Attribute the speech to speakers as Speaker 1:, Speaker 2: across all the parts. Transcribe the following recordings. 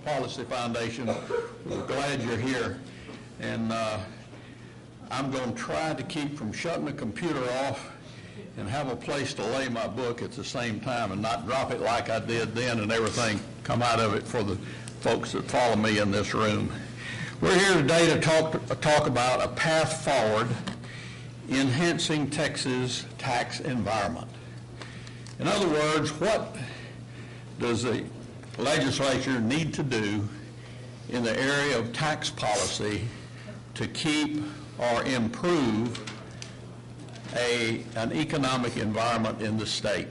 Speaker 1: Policy Foundation. We're glad you're here. And I'm going to try to keep from shutting the computer off and have a place to lay my book at the same time and not drop it like I did then and everything come out of it for the folks that follow me in this room. We're here today to talk about a path forward enhancing Texas' tax environment. In other words, what does the legislature need to do in the area of tax policy to keep or improve an economic environment in the state?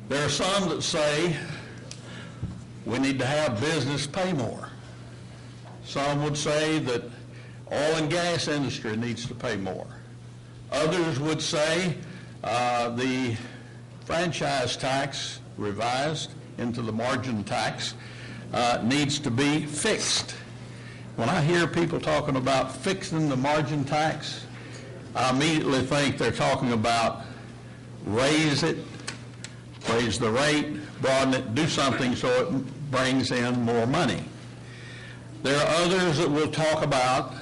Speaker 1: There are some that say we need to have business pay more. Some would say that oil and gas industry needs to pay more. Others would say the franchise tax revised into the margin tax needs to be fixed. When I hear people talking about fixing the margin tax, I immediately think they're talking about raise the rate, broaden it, do something so it brings in more money. There are others that will talk about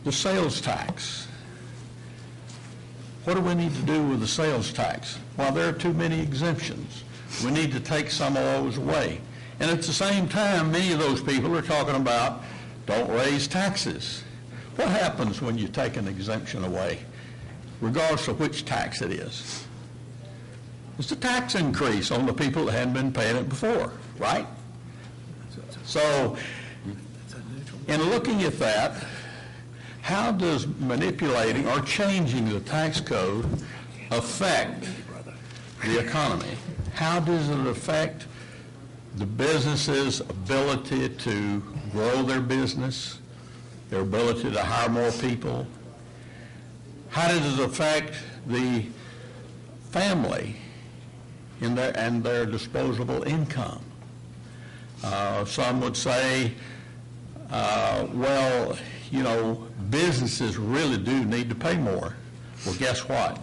Speaker 1: the sales tax. What do we need to do with the sales tax? Well, there are too many exemptions. We need to take some of those away. And at the same time, many of those people are talking about don't raise taxes. What happens when you take an exemption away, regardless of which tax it is? It's a tax increase on the people that hadn't been paying it before, right? So, in looking at that, how does manipulating or changing the tax code affect the economy? How does it affect the business's ability to grow their business, their ability to hire more people? How does it affect the family and their disposable income? Some would say, well, you know, businesses really do need to pay more. Well, guess what?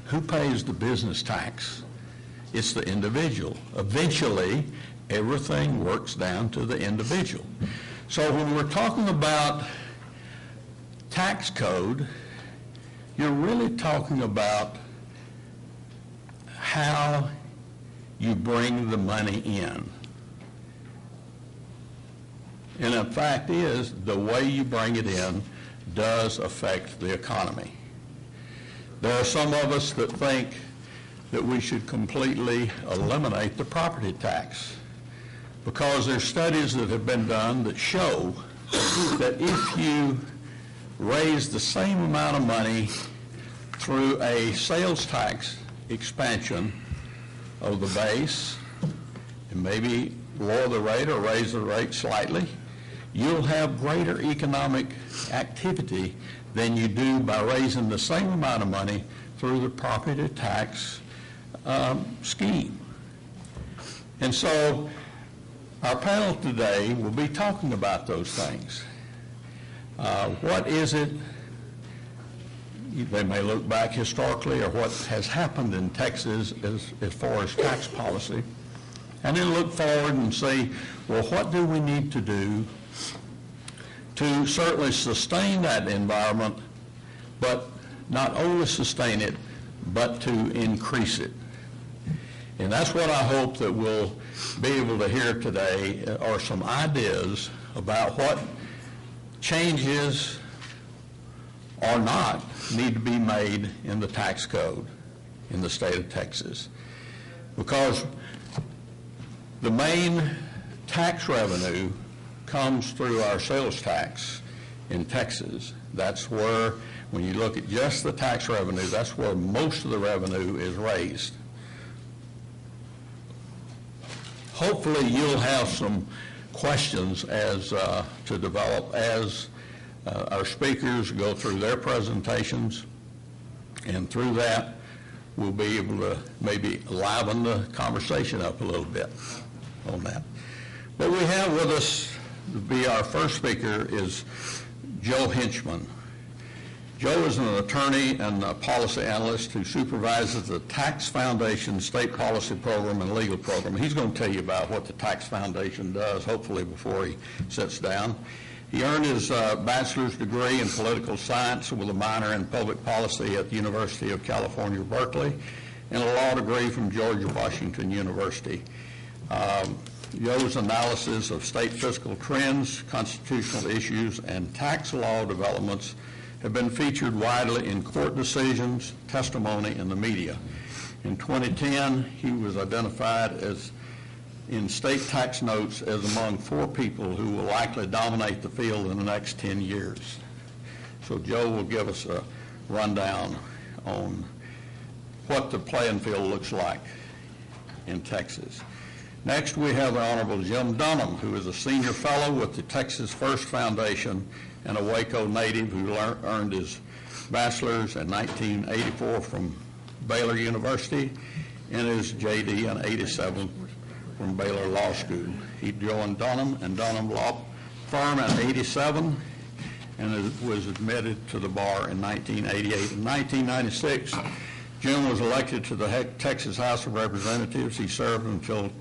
Speaker 1: Who pays the business tax? It's the individual. Eventually, everything works down to the individual. So when we're talking about tax code, you're really talking about how you bring the money in. And the fact is, the way you bring it in does affect the economy. There are some of us that think that we should completely eliminate the property tax because there's studies that have been done that show that if you raise the same amount of money through a sales tax expansion of the base and maybe lower the rate or raise the rate slightly, you'll have greater economic activity than you do by raising the same amount of money through the property tax scheme. And so our panel today will be talking about those things. What is it? They may look back historically or what has happened in Texas as far as tax policy, and then look forward and say, well, what do we need to do to certainly sustain that environment, but not only sustain it, but to increase it. And that's what I hope that we'll be able to hear today are some ideas about what changes or not need to be made in the tax code in the state of Texas. Because the main tax revenue comes through our sales tax in Texas. That's where, when you look at just the tax revenue, that's where most of the revenue is raised. Hopefully you'll have some questions as to develop as our speakers go through their presentations, and through that we'll be able to maybe liven the conversation up a little bit on that. But we have with us to be our first speaker is Joe Hinchman. Joe is an attorney and a policy analyst who supervises the Tax Foundation state policy program and legal program. He's going to tell you about what the Tax Foundation does, hopefully before he sits down. He earned his bachelor's degree in political science with a minor in public policy at the University of California, Berkeley, and a law degree from George Washington University. Joe's analysis of state fiscal trends, constitutional issues, and tax law developments have been featured widely in court decisions, testimony, and the media. In 2010, he was identified as in state tax notes as among 4 people who will likely dominate the field in the next 10 years. So Joe will give us a rundown on what the playing field looks like in Texas. Next, we have the Honorable Jim Dunham, who is a senior fellow with the Texas First Foundation and a Waco native who earned his bachelor's in 1984 from Baylor University and his JD in 87 from Baylor Law School. He joined Dunham and Dunham Law Firm in 87 and was admitted to the bar in 1988. In 1996, Jim was elected to the Texas House of Representatives. He served until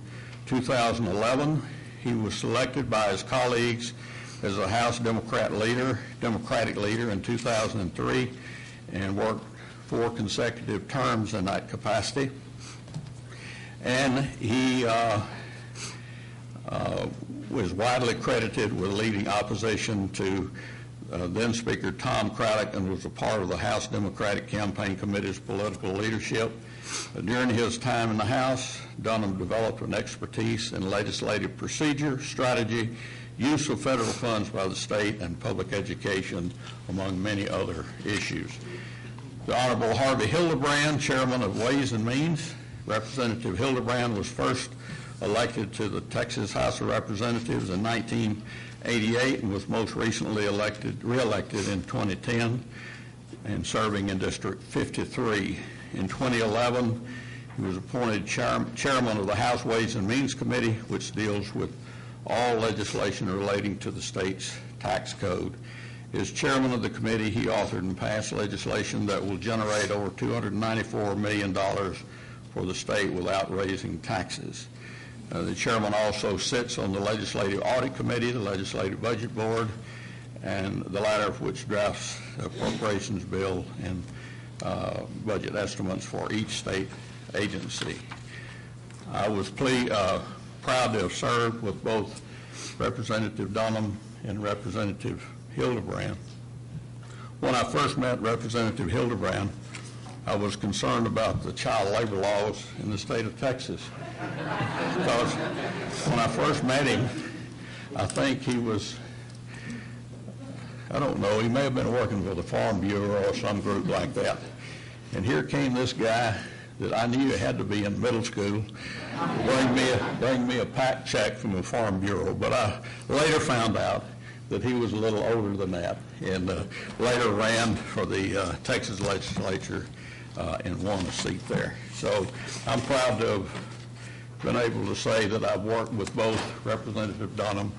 Speaker 1: 2011. He was selected by his colleagues as a House Democratic leader in 2003 and worked 4 consecutive terms in that capacity. And he was widely credited with leading opposition to then Speaker Tom Craddock and was a part of the House Democratic Campaign Committee's political leadership. During his time in the House, Dunham developed an expertise in legislative procedure, strategy, use of federal funds by the state, and public education, among many other issues. The Honorable Harvey Hildebrand, Chairman of Ways and Means. Representative Hildebrand was first elected to the Texas House of Representatives in 1988 and was most recently re-elected in 2010 and serving in District 53. In 2011, he was appointed chairman of the House Ways and Means Committee, which deals with all legislation relating to the state's tax code. As chairman of the committee, he authored and passed legislation that will generate over $294 million for the state without raising taxes. The chairman also sits on the Legislative Audit Committee, the Legislative Budget Board, and the latter of which drafts appropriations bill and budget estimates for each state agency. I was proud to have served with both Representative Dunham and Representative Hildebrand. When I first met Representative Hildebrand, I was concerned about the child labor laws in the state of Texas. Because when I first met him, I think he was, I don't know, he may have been working for the Farm Bureau or some group like that. And here came this guy that I knew had to be in middle school, bring me a PAC check from the Farm Bureau. But I later found out that he was a little older than that and later ran for the Texas legislature and won a seat there. So I'm proud to have been able to say that I've worked with both Representative Dunham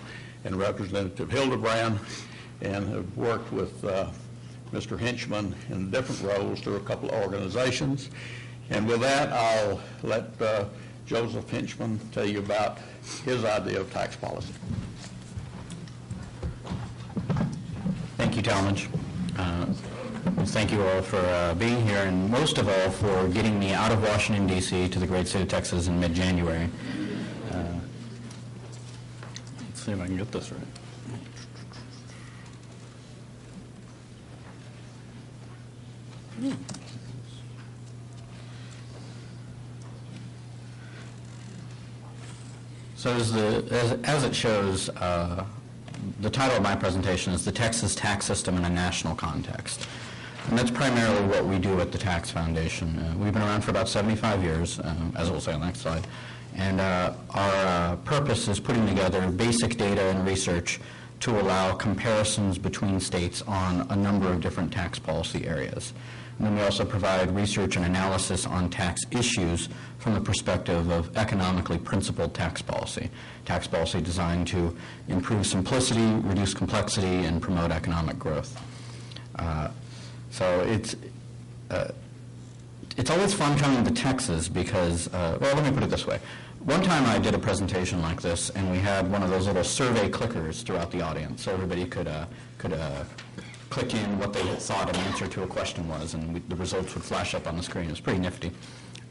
Speaker 1: and Representative Hildebrand and have worked with Mr. Hinchman in different roles through a couple of organizations. And with that, I'll let Joseph Hinchman tell you about his idea of tax policy.
Speaker 2: Thank you, Talmadge. Thank you all for being here, and most of all for getting me out of Washington, D.C. to the great state of Texas in mid-January.
Speaker 1: Let's see if I can get this right.
Speaker 2: So as it shows, the title of my presentation is The Texas Tax System in a National Context. And that's primarily what we do at the Tax Foundation. We've been around for about 75 years, as we'll say on the next slide. And our purpose is putting together basic data and research to allow comparisons between states on a number of different tax policy areas. And then we also provide research and analysis on tax issues from the perspective of economically principled tax policy designed to improve simplicity, reduce complexity, and promote economic growth. So it's always fun coming to Texas because, well, let me put it this way. One time I did a presentation like this, and we had one of those little survey clickers throughout the audience, so everybody could click in what they thought an answer to a question was, and the results would flash up on the screen. It was pretty nifty.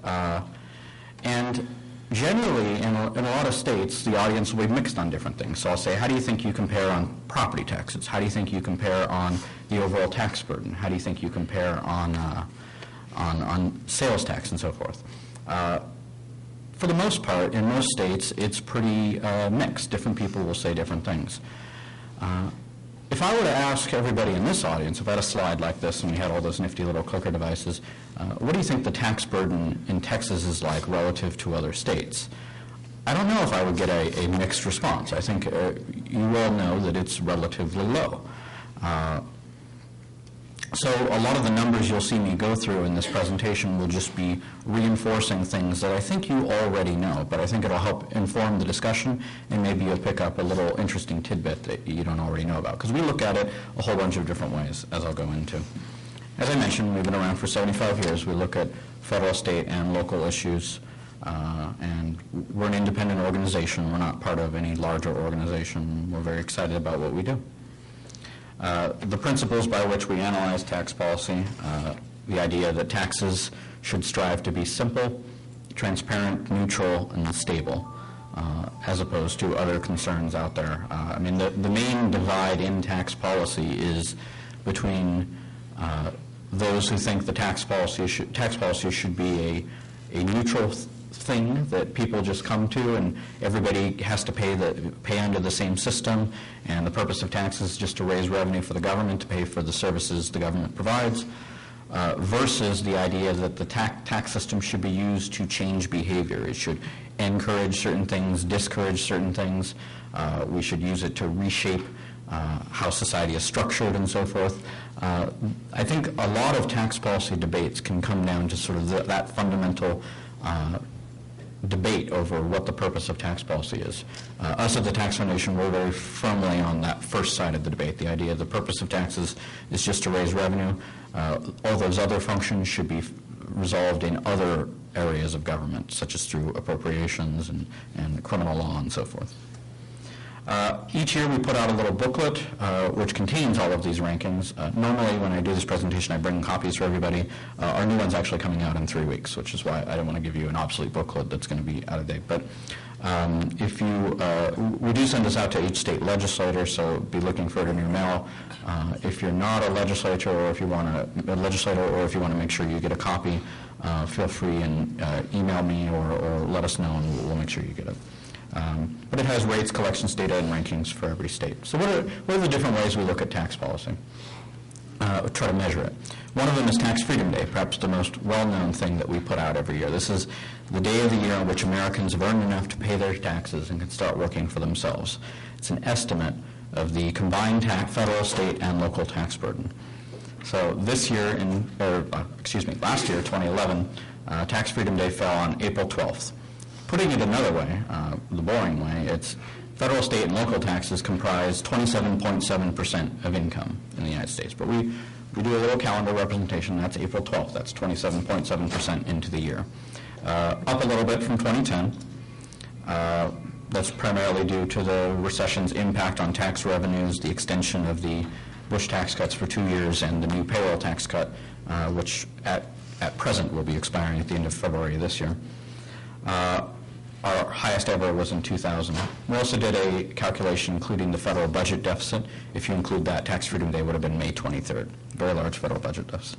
Speaker 2: And generally, in a lot of states, the audience will be mixed on different things. So I'll say, how do you think you compare on property taxes? How do you think you compare on the overall tax burden? How do you think you compare on sales tax and so forth? For the most part, in most states, it's pretty mixed. Different people will say different things. If I were to ask everybody in this audience, if I had a slide like this and we had all those nifty little clicker devices, what do you think the tax burden in Texas is like relative to other states? I don't know if I would get a mixed response. I think you all know that it's relatively low. So a lot of the numbers you'll see me go through in this presentation will just be reinforcing things that I think you already know, but I think it'll help inform the discussion, and maybe you'll pick up a little interesting tidbit that you don't already know about, because we look at it a whole bunch of different ways, as I'll go into. As I mentioned, we've been around for 75 years. We look at federal, state, and local issues, and we're an independent organization. We're not part of any larger organization. We're very excited about what we do. The principles by which we analyze tax policy, the idea that taxes should strive to be simple, transparent, neutral, and stable, as opposed to other concerns out there. I mean, the main divide in tax policy is between those who think the tax policy should be a neutral thing that people just come to, and everybody has to pay under the same system, and the purpose of taxes is just to raise revenue for the government to pay for the services the government provides, versus the idea that the tax system should be used to change behavior. It should encourage certain things, discourage certain things. We should use it to reshape how society is structured and so forth. I think a lot of tax policy debates can come down to sort of that fundamental debate over what the purpose of tax policy is. Us at the Tax Foundation, we're very firmly on that first side of the debate, the idea the purpose of taxes is just to raise revenue. All those other functions should be resolved in other areas of government, such as through appropriations and criminal law and so forth. Each year we put out a little booklet which contains all of these rankings. Normally when I do this presentation I bring copies for everybody. Our new one's actually coming out in 3 weeks, which is why I don't want to give you an obsolete booklet that's going to be out of date. But if you, we do send this out to each state legislator, so be looking for it in your mail. If you're not a legislator, or if you want to make sure you get a copy, feel free and email me or let us know, and we'll make sure you get it. But it has rates, collections data, and rankings for every state. So what are the different ways we look at tax policy? Try to measure it. One of them is Tax Freedom Day, perhaps the most well-known thing that we put out every year. This is the day of the year on which Americans have earned enough to pay their taxes and can start working for themselves. It's an estimate of the combined federal, state, and local tax burden. So this year, last year, 2011, Tax Freedom Day fell on April 12th. Putting it another way, the boring way, it's federal, state, and local taxes comprise 27.7% of income in the United States. But we do a little calendar representation. That's April 12th. That's 27.7% into the year. Up a little bit from 2010. That's primarily due to the recession's impact on tax revenues, the extension of the Bush tax cuts for 2 years, and the new payroll tax cut, which at present will be expiring at the end of February this year. Our highest ever was in 2000. We also did a calculation including the federal budget deficit. If you include that, Tax Freedom Day would have been May 23rd. Very large federal budget deficit.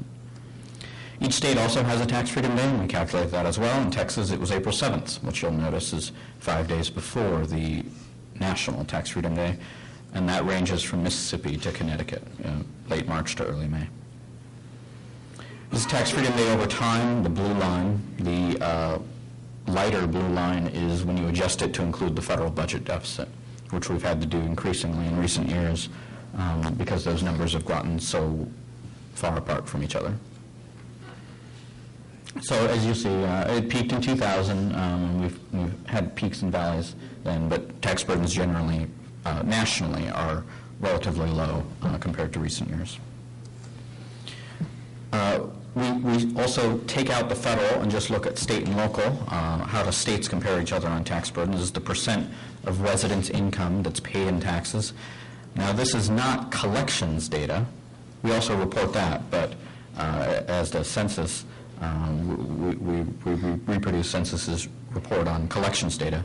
Speaker 2: Each state also has a Tax Freedom Day, and we calculate that as well. In Texas, it was April 7th, which you'll notice is 5 days before the National Tax Freedom Day, and that ranges from Mississippi to Connecticut, late March to early May. This is Tax Freedom Day over time, the blue line. The lighter blue line is when you adjust it to include the federal budget deficit, which we've had to do increasingly in recent years because those numbers have gotten so far apart from each other. So as you see, it peaked in 2000. We've had peaks and valleys then, but tax burdens generally, nationally, are relatively low compared to recent years. We also take out the federal and just look at state and local. How do states compare each other on tax burden? This is the percent of residents' income that's paid in taxes. Now, this is not collections data. We also report that, but as does census, we reproduce census's report on collections data.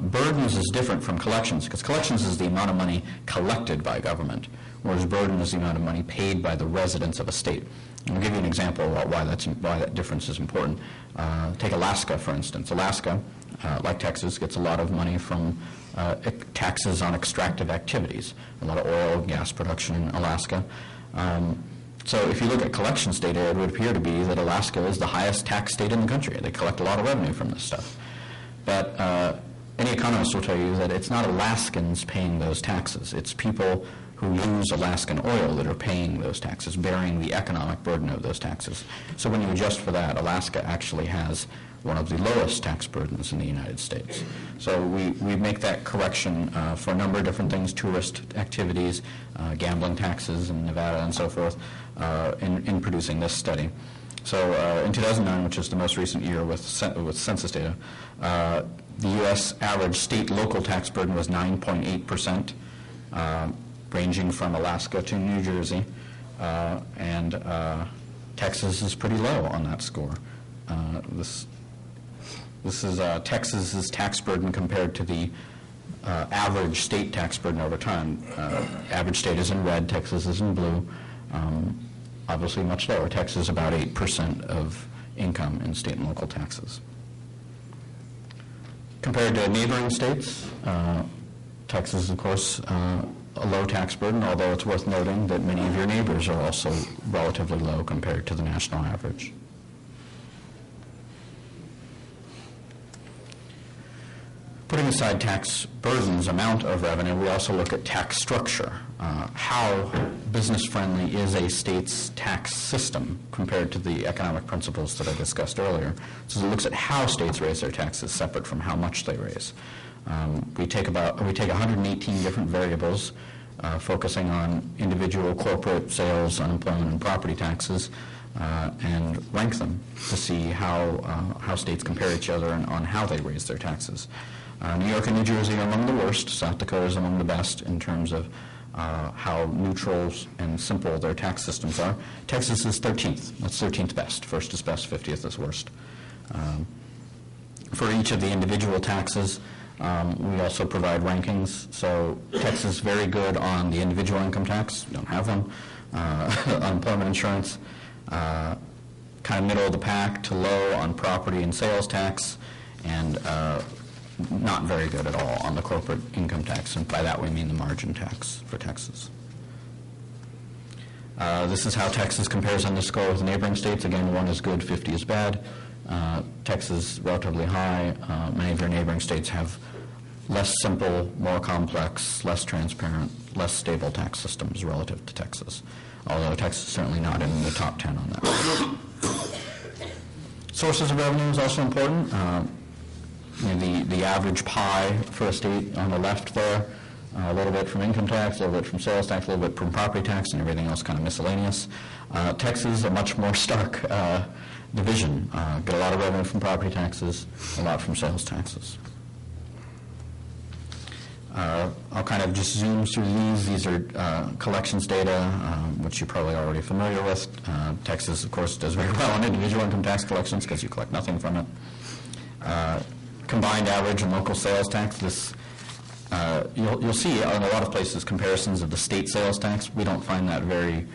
Speaker 2: Burdens is different from collections, because collections is the amount of money collected by government, whereas burden is the amount of money paid by the residents of a state. And I'll give you an example about why that difference is important. Take Alaska, for instance. Alaska, like Texas, gets a lot of money from taxes on extractive activities, a lot of oil and gas production in Alaska. So if you look at collections data, it would appear to be that Alaska is the highest tax state in the country. They collect a lot of revenue from this stuff. But any economist will tell you that it's not Alaskans paying those taxes. It's people who use Alaskan oil that are paying those taxes, bearing the economic burden of those taxes. So when you adjust for that, Alaska actually has one of the lowest tax burdens in the United States. So we make that correction for a number of different things, tourist activities, gambling taxes in Nevada and so forth, in producing this study. So in 2009, which is the most recent year with census data, the U.S. average state local tax burden was 9.8%, ranging from Alaska to New Jersey, and Texas is pretty low on that score. This is Texas's tax burden compared to the average state tax burden over time. Average state is in red, Texas is in blue. Obviously much lower. Texas is about 8% of income in state and local taxes. Compared to neighboring states, Texas is, of course, a low tax burden, although it's worth noting that many of your neighbors are also relatively low compared to the national average. Putting aside tax burdens, amount of revenue, we also look at tax structure. How business-friendly is a state's tax system compared to the economic principles that I discussed earlier? So it looks at how states raise their taxes separate from how much they raise. We take 118 different variables, focusing on individual corporate sales, unemployment, and property taxes, and rank them to see how states compare each other on how they raise their taxes. New York and New Jersey are among the worst. South Dakota is among the best in terms of how neutral and simple their tax systems are. Texas is 13th. That's 13th best. First is best, 50th is worst. For each of the individual taxes, we also provide rankings. So Texas is very good on the individual income tax. You don't have one. Unemployment insurance, kind of middle of the pack to low on property and sales tax, and not very good at all on the corporate income tax, and by that we mean the margin tax for Texas. This is how Texas compares on this score with neighboring states. Again, 1 is good, 50 is bad. Texas relatively high. Many of your neighboring states have less simple, more complex, less transparent, less stable tax systems relative to Texas, although Texas is certainly not in the top 10 on that. Sources of revenue is also important. The average pie for a state on the left there, a little bit from income tax, a little bit from sales tax, a little bit from property tax, and everything else kind of miscellaneous. Texas, a much more stark division. Get a lot of revenue from property taxes, a lot from sales taxes. I'll kind of just zoom through these. These are collections data, which you're probably already familiar with. Texas, of course, does very well on individual income tax collections because you collect nothing from it. Combined average and local sales tax. This you'll see in a lot of places comparisons of the state sales tax. We don't find that very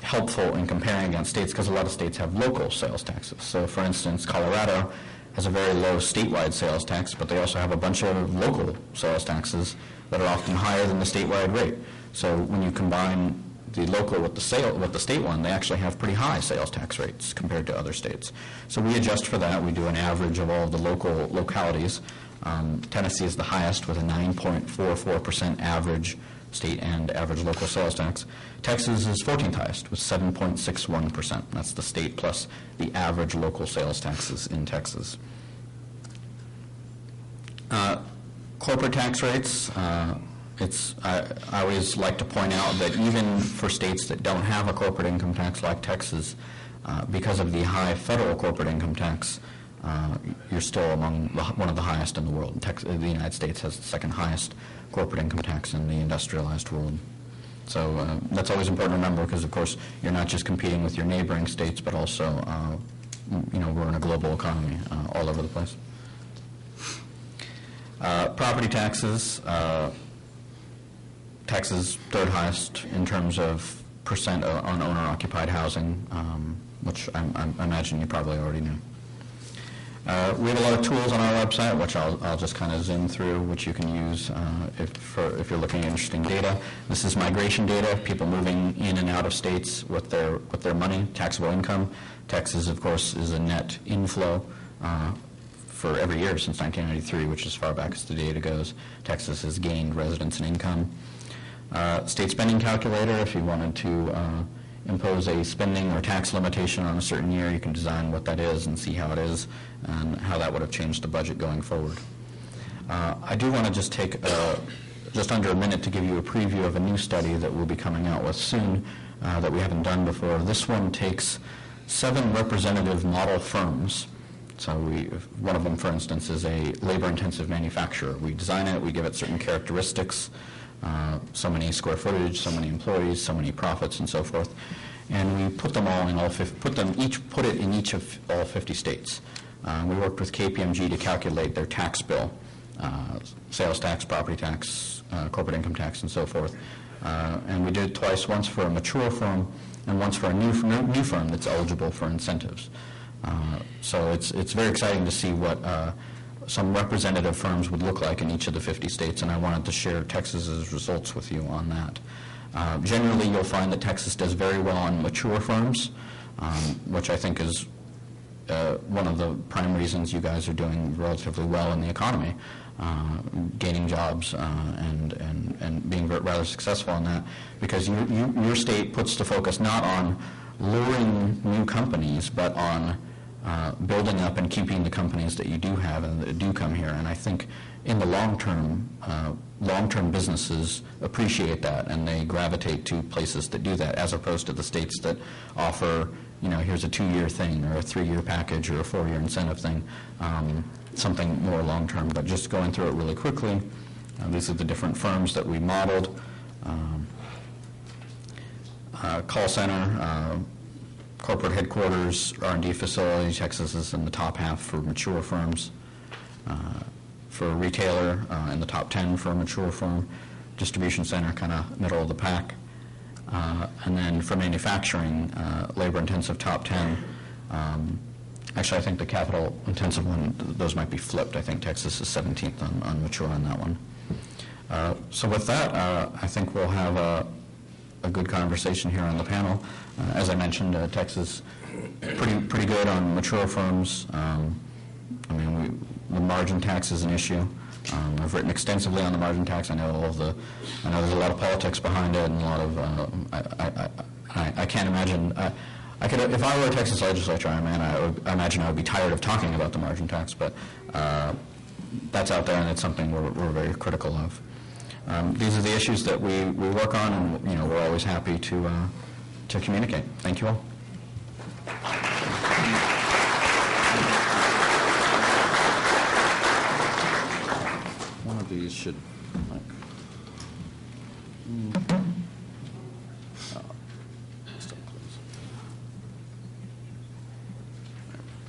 Speaker 2: helpful in comparing against states because a lot of states have local sales taxes. So, for instance, Colorado has a very low statewide sales tax, but they also have a bunch of local sales taxes that are often higher than the statewide rate. So when you combine the local with the state one, they actually have pretty high sales tax rates compared to other states. So we adjust for that. We do an average of all of the localities. Tennessee is the highest with a 9.44% average state and average local sales tax. Texas is 14th highest with 7.61%. That's the state plus the average local sales taxes in Texas. Corporate tax rates. I always like to point out that even for states that don't have a corporate income tax like Texas, because of the high federal corporate income tax, you're still among one of the highest in the world. The United States has the second highest corporate income tax in the industrialized world. So that's always important to remember because, of course, you're not just competing with your neighboring states, but also, we're in a global economy all over the place. Property taxes. Texas third highest in terms of percent on owner-occupied housing, which I imagine you probably already knew. We have a lot of tools on our website, which I'll just kind of zoom through, which you can use if you're looking at interesting data. This is migration data, people moving in and out of states with their money, taxable income. Texas, of course, is a net inflow for every year since 1993, which is as far back as the data goes. Texas has gained residents and income. State spending calculator, if you wanted to impose a spending or tax limitation on a certain year, you can design what that is and see how it is and how that would have changed the budget going forward. I do want to just take just under a minute to give you a preview of a new study that we'll be coming out with soon that we haven't done before. This one takes 7 representative model firms. So one of them, for instance, is a labor-intensive manufacturer. We design it, we give it certain characteristics, so many square footage, so many employees, so many profits, and so forth. And we put them all in put it in each of all 50 states. We worked with KPMG to calculate their tax bill, sales tax, property tax, corporate income tax, and so forth. And we did it twice, once for a mature firm and once for a new firm that's eligible for incentives. So it's very exciting to see what some representative firms would look like in each of the 50 states, and I wanted to share Texas's results with you on that. Generally, you'll find that Texas does very well on mature firms, which I think is one of the prime reasons you guys are doing relatively well in the economy, gaining jobs and being rather successful in that, because your state puts the focus not on luring new companies, but on building up and keeping the companies that you do have and that do come here. And I think in the long term businesses appreciate that, and they gravitate to places that do that, as opposed to the states that offer, here's a 2-year thing or a 3-year package or a 4-year incentive thing, something more long term. But just going through it really quickly, these are the different firms that we modeled. Call center, corporate headquarters, R&D facility. Texas is in the top half for mature firms. For a retailer, in the top 10 for a mature firm. Distribution center, kind of middle of the pack. And then for manufacturing, labor-intensive, top 10. Actually, I think the capital-intensive one, those might be flipped. I think Texas is 17th on mature on that one. So with that, I think we'll have a good conversation here on the panel. As I mentioned, Texas pretty good on mature firms. The margin tax is an issue. I've written extensively on the margin tax. I know there's a lot of politics behind it, and a lot of I can't imagine. If I were a Texas legislature, I imagine I would be tired of talking about the margin tax, but that's out there, and it's something we're very critical of. These are the issues that we work on, and we're always happy to communicate. Thank you all. One of these should.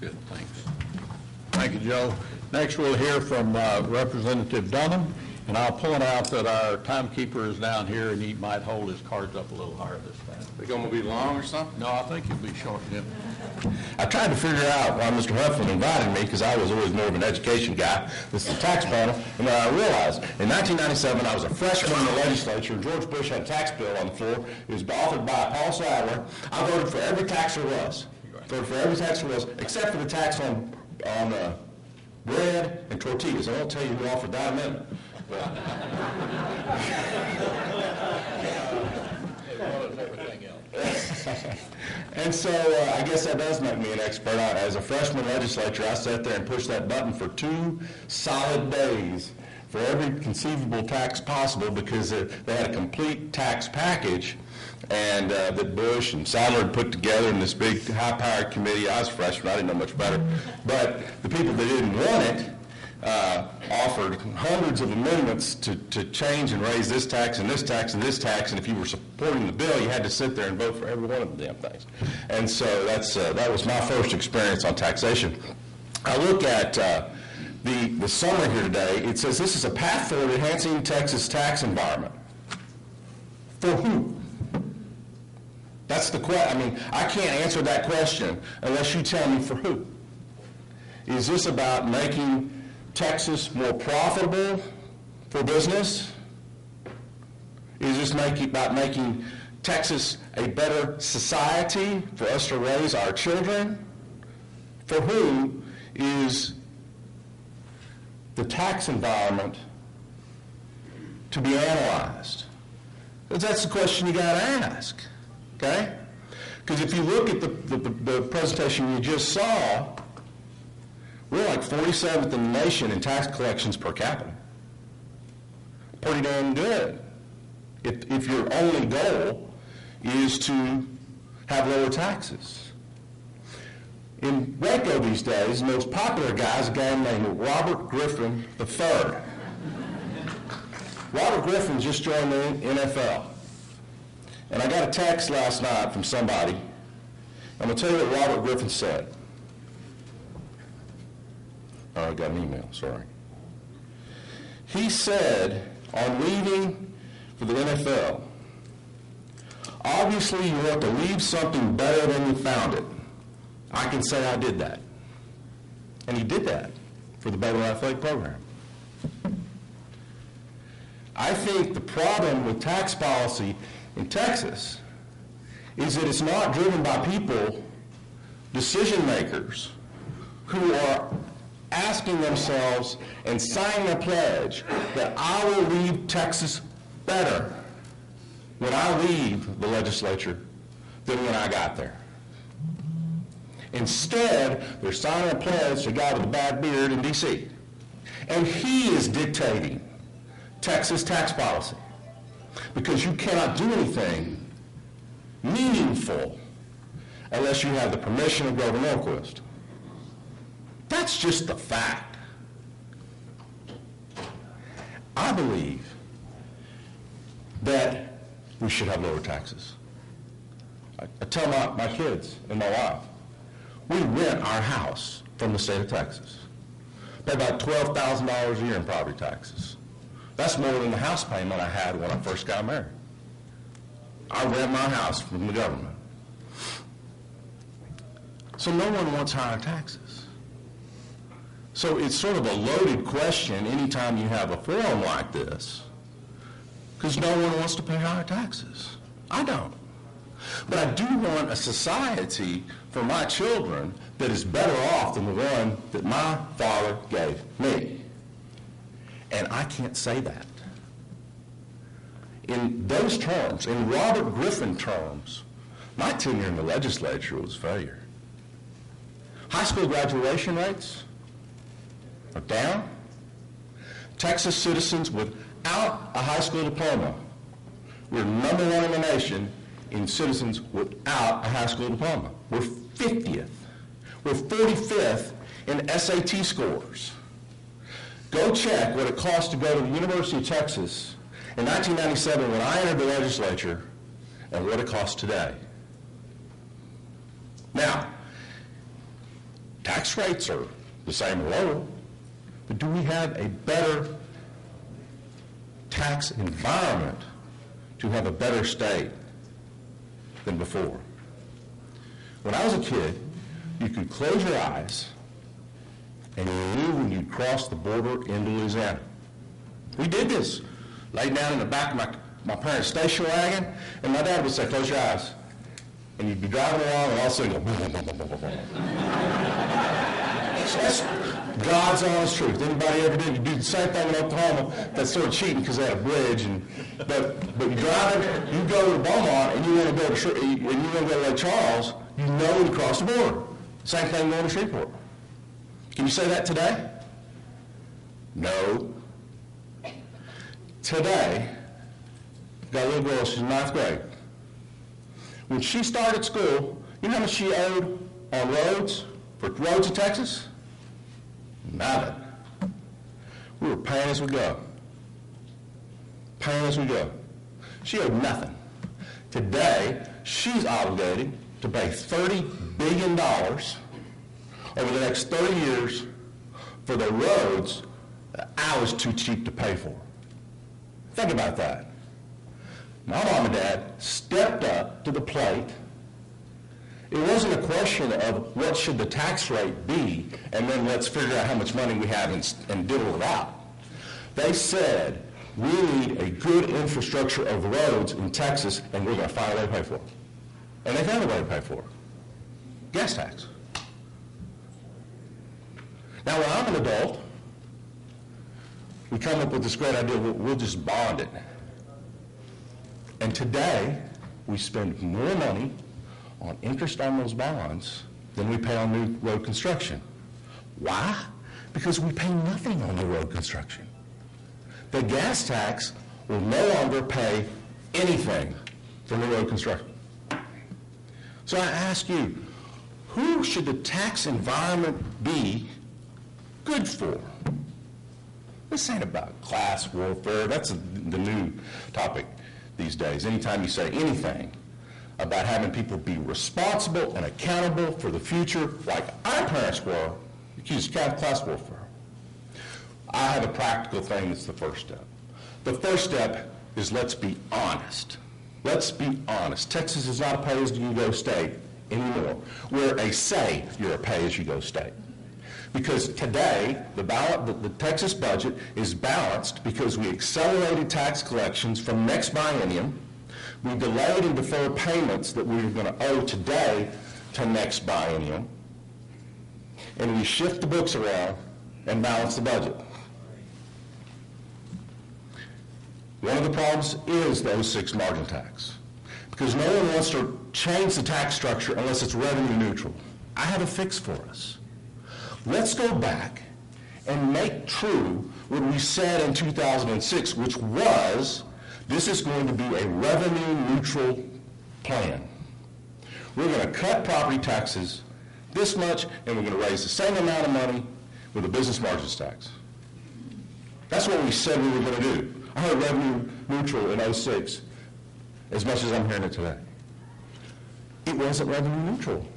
Speaker 1: Good, thanks. Thank you, Joe. Next, we'll hear from Representative Dunham. And I'll point out that our timekeeper is down here, and he might hold his cards up a little higher this time.
Speaker 3: They going to be long or something?
Speaker 1: No, I think he'll be short. Yeah.
Speaker 4: I tried to figure out why Mr. Huffman invited me, because I was always more of an education guy. This is a tax panel, and I realized in 1997 I was a freshman in the legislature, and George Bush had a tax bill on the floor. It was authored by Paul Sadler. I voted for every tax there was. Except for the tax on bread and tortillas. I won't tell you who offered that amendment. And so I guess that does make me an expert. As a freshman legislator, I sat there and pushed that button for 2 solid days for every conceivable tax possible because they had a complete tax package and that Bush and Sadler had put together in this big high-powered committee. I was a freshman, I didn't know much better. But the people that didn't want it offered hundreds of amendments to change and raise this tax and this tax and this tax, and if you were supporting the bill, you had to sit there and vote for every one of the damn things. And so that was my first experience on taxation. I look at the summary here today. It says this is a path forward enhancing Texas tax environment. For who? That's the question. I mean, I can't answer that question unless you tell me for who. Is this about making Texas more profitable for business? Is this about making Texas a better society for us to raise our children? For who is the tax environment to be analyzed? Because that's the question you got to ask, okay? Because if you look at the presentation you just saw, we're like 47th in the nation in tax collections per capita. Pretty damn good. If your only goal is to have lower taxes. In Waco these days, the most popular guy is a guy named Robert Griffin III. Robert Griffin just joined the NFL. And I got a text last night from somebody. I'm going to tell you what Robert Griffin said. Oh, I got an email, sorry. He said, on leaving for the NFL, obviously you want to leave something better than you found it. I can say I did that. And he did that for the Better Athletic Program. I think the problem with tax policy in Texas is that it's not driven by people, decision makers, who are asking themselves and signing a pledge that I will leave Texas better when I leave the legislature than when I got there. Instead, they're signing a pledge to a guy with a bad beard in D.C. And he is dictating Texas tax policy because you cannot do anything meaningful unless you have the permission of Governor Norquist. That's just the fact. I believe that we should have lower taxes. I tell my kids and my wife, we rent our house from the state of Texas. Pay about $12,000 a year in property taxes. That's more than the house payment I had when I first got married. I rent my house from the government. So no one wants higher taxes. So it's sort of a loaded question anytime you have a forum like this, because no one wants to pay higher taxes. I don't. But I do want a society for my children that is better off than the one that my father gave me. And I can't say that. In those terms, in Robert Griffin terms, my tenure in the legislature was a failure. High school graduation rates are down. Texas citizens without a high school diploma, we're number one in the nation in citizens without a high school diploma. We're 50th. We're 45th in SAT scores. Go check what it cost to go to the University of Texas in 1997 when I entered the legislature and what it costs today. Now, tax rates are the same or lower, but do we have a better tax environment to have a better state than before? When I was a kid, you could close your eyes and you knew when you'd cross the border into Louisiana. We did this. Laid down in the back of my parents' station wagon, and my dad would say, close your eyes. And you'd be driving along, and all of a sudden go, boom, boom, boom, boom, boom, boom, boom. So that's God's honest truth. Anybody ever did? You do the same thing in Oklahoma. That's sort of cheating because they had a bridge. But you drive it, you go to Beaumont, and you want to go to Lake Charles, you know when you cross the border. Same thing going to Shreveport. Can you say that today? No. Today, got a little girl, she's in 9th grade. When she started school, you know how much she owed on roads, for roads in Texas? Nada. We were paying as we go. Paying as we go. She owed nothing. Today, she's obligated to pay $30 billion over the next 30 years for the roads that I was too cheap to pay for. Think about that. My mom and dad stepped up to the plate. It wasn't a question of what should the tax rate be, and then let's figure out how much money we have and diddle it out. They said, we need a good infrastructure of roads in Texas, and we're going to find a way to pay for it. And they found a way to pay for it. Gas tax. Now, when I'm an adult, we come up with this great idea, we'll just bond it. And today, we spend more money on interest on those bonds than we pay on new road construction. Why? Because we pay nothing on new road construction. The gas tax will no longer pay anything for new road construction. So I ask you, who should the tax environment be good for? This ain't about class warfare. That's the new topic these days. Anytime you say anything about having people be responsible and accountable for the future, like our parents were, accused of class warfare. I have a practical thing that's the first step. The first step is let's be honest. Let's be honest. Texas is not a pay-as-you-go state anymore. We're a say you're a pay-as-you-go state. Because today, the Texas budget is balanced because we accelerated tax collections from next biennium. We delayed and deferred payments that we were going to owe today to next biennium. And we shift the books around and balance the budget. One of the problems is the 06 margin tax, because no one wants to change the tax structure unless it's revenue neutral. I have a fix for us. Let's go back and make true what we said in 2006, which was, this is going to be a revenue neutral plan. We're going to cut property taxes this much, and we're going to raise the same amount of money with a business margins tax. That's what we said we were going to do. I heard revenue neutral in 06 as much as I'm hearing it today. It wasn't revenue neutral.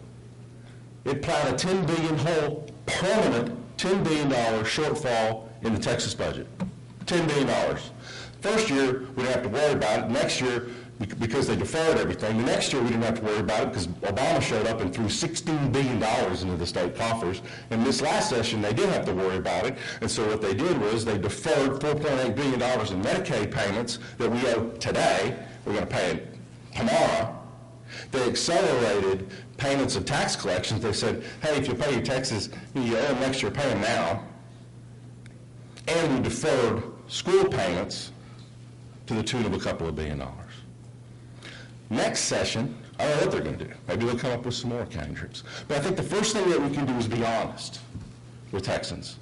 Speaker 4: It plowed a $10 billion hole, permanent $10 billion shortfall in the Texas budget. $10 billion. First year, we didn't have to worry about it. Next year, because they deferred everything, the next year we didn't have to worry about it because Obama showed up and threw $16 billion into the state coffers. And this last session, they did have to worry about it. And so what they did was they deferred $4.8 billion in Medicaid payments that we owe today. We're going to pay it tomorrow. They accelerated payments of tax collections. They said, hey, if you pay your taxes, you owe them next year, pay them now. And we deferred school payments to the tune of a couple of $1 billion. Next session, I don't know what they're going to do. Maybe they'll come up with some more accounting tricks. But I think the first thing that we can do is be honest with Texans,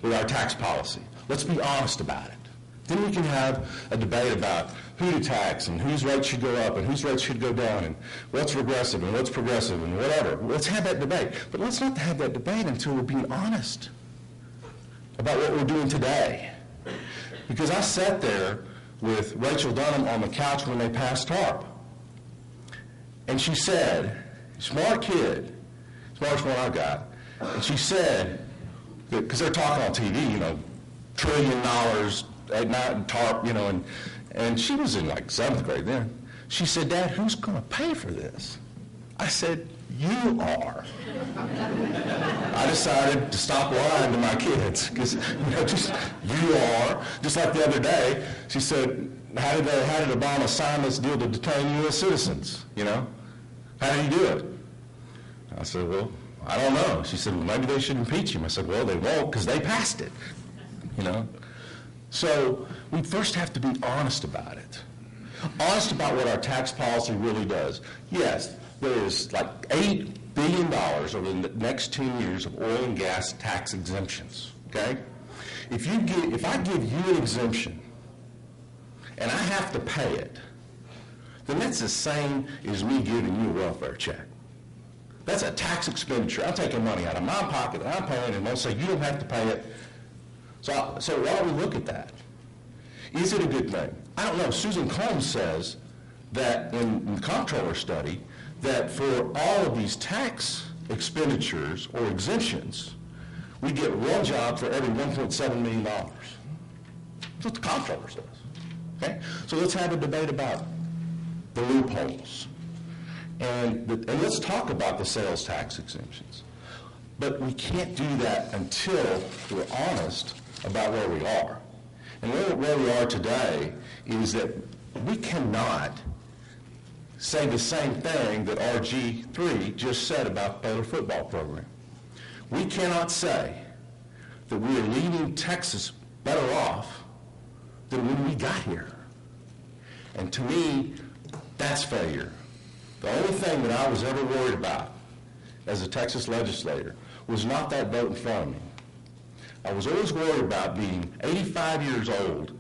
Speaker 4: with our tax policy. Let's be honest about it. Then we can have a debate about who to tax and whose rates should go up and whose rates should go down and what's regressive and what's progressive and whatever. Let's have that debate. But let's not have that debate until we're being honest about what we're doing today. Because I sat there with Rachel Dunham on the couch when they passed TARP. And she said, smart kid, smartest one I've got, and she said, because they're talking on TV, you know, $1 trillion at night, TARP, you know, and she was in like 7th grade then. She said, Dad, who's going to pay for this? I said, you are. I decided to stop lying to my kids, because, you know, just, you are. Just like the other day, she said, how did Obama sign this deal to detain U.S. citizens, you know? How did he do it? I said, well, I don't know. She said, well, maybe they should impeach him. I said, well, they won't because they passed it, you know? So we first have to be honest about it. Honest about what our tax policy really does. Yes, there is like $8 billion over the next 10 years of oil and gas tax exemptions, okay? If I give you an exemption and I have to pay it, then that's the same as me giving you a welfare check. That's a tax expenditure. I'm taking money out of my pocket, and I'm paying it, and they'll say, you don't have to pay it. So why do we look at that? Is it a good thing? I don't know. Susan Combs says that in the comptroller study, that for all of these tax expenditures or exemptions, we get one job for every $1.7 million. That's what the comptroller says. Okay? So let's have a debate about the loopholes. And let's talk about the sales tax exemptions. But we can't do that until we're honest about where we are. And where we are today is that we cannot say the same thing that RG3 just said about the Baylor football program. We cannot say that we are leaving Texas better off than when we got here. And to me, that's failure. The only thing that I was ever worried about as a Texas legislator was not that vote in front of me. I was always worried about being 85 years old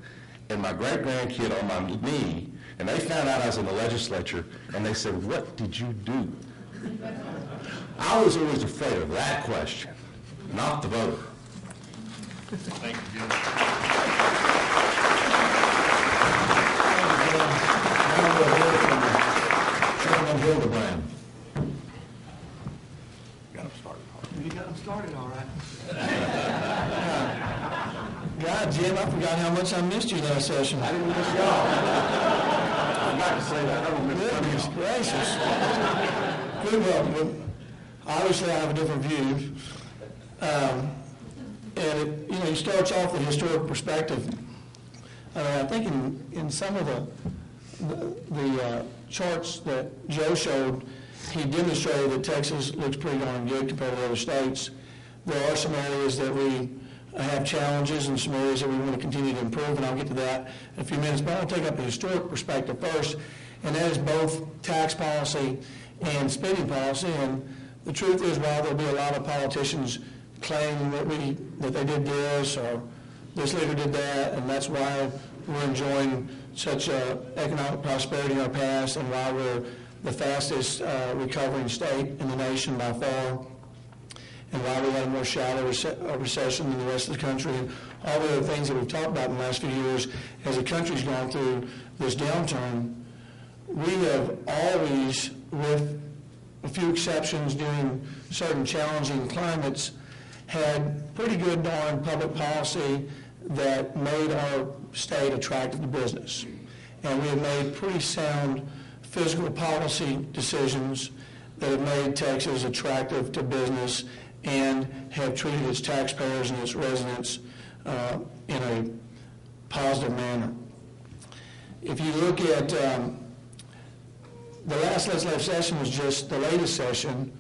Speaker 4: and my great-grandkid on my knee, and they found out I was in the legislature, and they said, what did you do? I was always afraid of that question, not the voter.
Speaker 1: Thank you, Jim.
Speaker 3: Hildebrand.
Speaker 1: Got him started.
Speaker 3: You got them started all right. God, Jim, I forgot how much I missed you last session.
Speaker 1: I didn't miss y'all. I'm not to say that. I don't miss
Speaker 3: Goodness gracious. Good well, obviously I have a different view. And it starts off the historic perspective. I think in some of the charts that Joe showed, he demonstrated that Texas looks pretty darn good compared to other states. There are some areas that we have challenges and some areas that we want to continue to improve, and I'll get to that in a few minutes. But I'll take up the historic perspective first, and that is both tax policy and spending policy. And the truth is, while there'll be a lot of politicians claiming that they did this or this leader did that, and that's why we're enjoying such economic prosperity in our past and why we're the fastest recovering state in the nation by far, and why we had a more shallow recession than the rest of the country, and all the other things that we've talked about in the last few years as the country's gone through this downturn. We have always, with a few exceptions during certain challenging climates, had pretty good darn public policy that made our state attractive to business. And we have made pretty sound fiscal policy decisions that have made Texas attractive to business and have treated its taxpayers and its residents in a positive manner. If you look at the last legislative session was just the latest session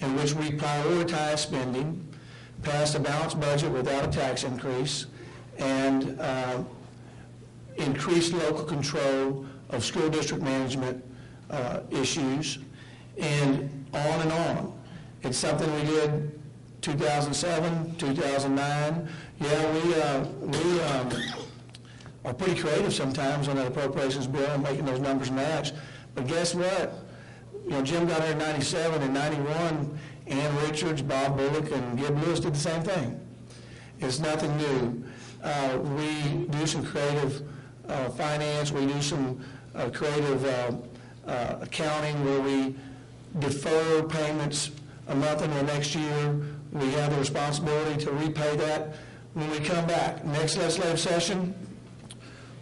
Speaker 3: in which we prioritized spending, passed a balanced budget without a tax increase, and increased local control of school district management issues, and on and on. It's something we did 2007, 2009. Yeah, we are pretty creative sometimes on that appropriations bill and making those numbers match. But guess what? Jim got here in 97 and 91. Ann Richards, Bob Bullock, and Gib Lewis did the same thing. It's nothing new. We do some creative finance. We do some creative accounting where we defer payments a month into the next year. We have the responsibility to repay that when we come back. Next legislative session,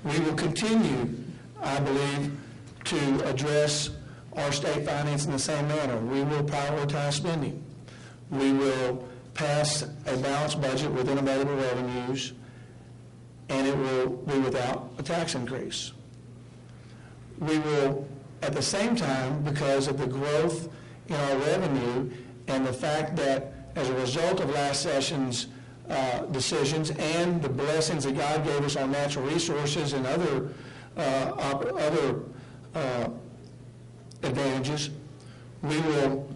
Speaker 3: we will continue, I believe, to address our state finance in the same manner. We will prioritize spending. We will pass a balanced budget within available revenues, and it will be without a tax increase. We will, at the same time, because of the growth in our revenue and the fact that as a result of last session's decisions and the blessings that God gave us on natural resources and other advantages, we will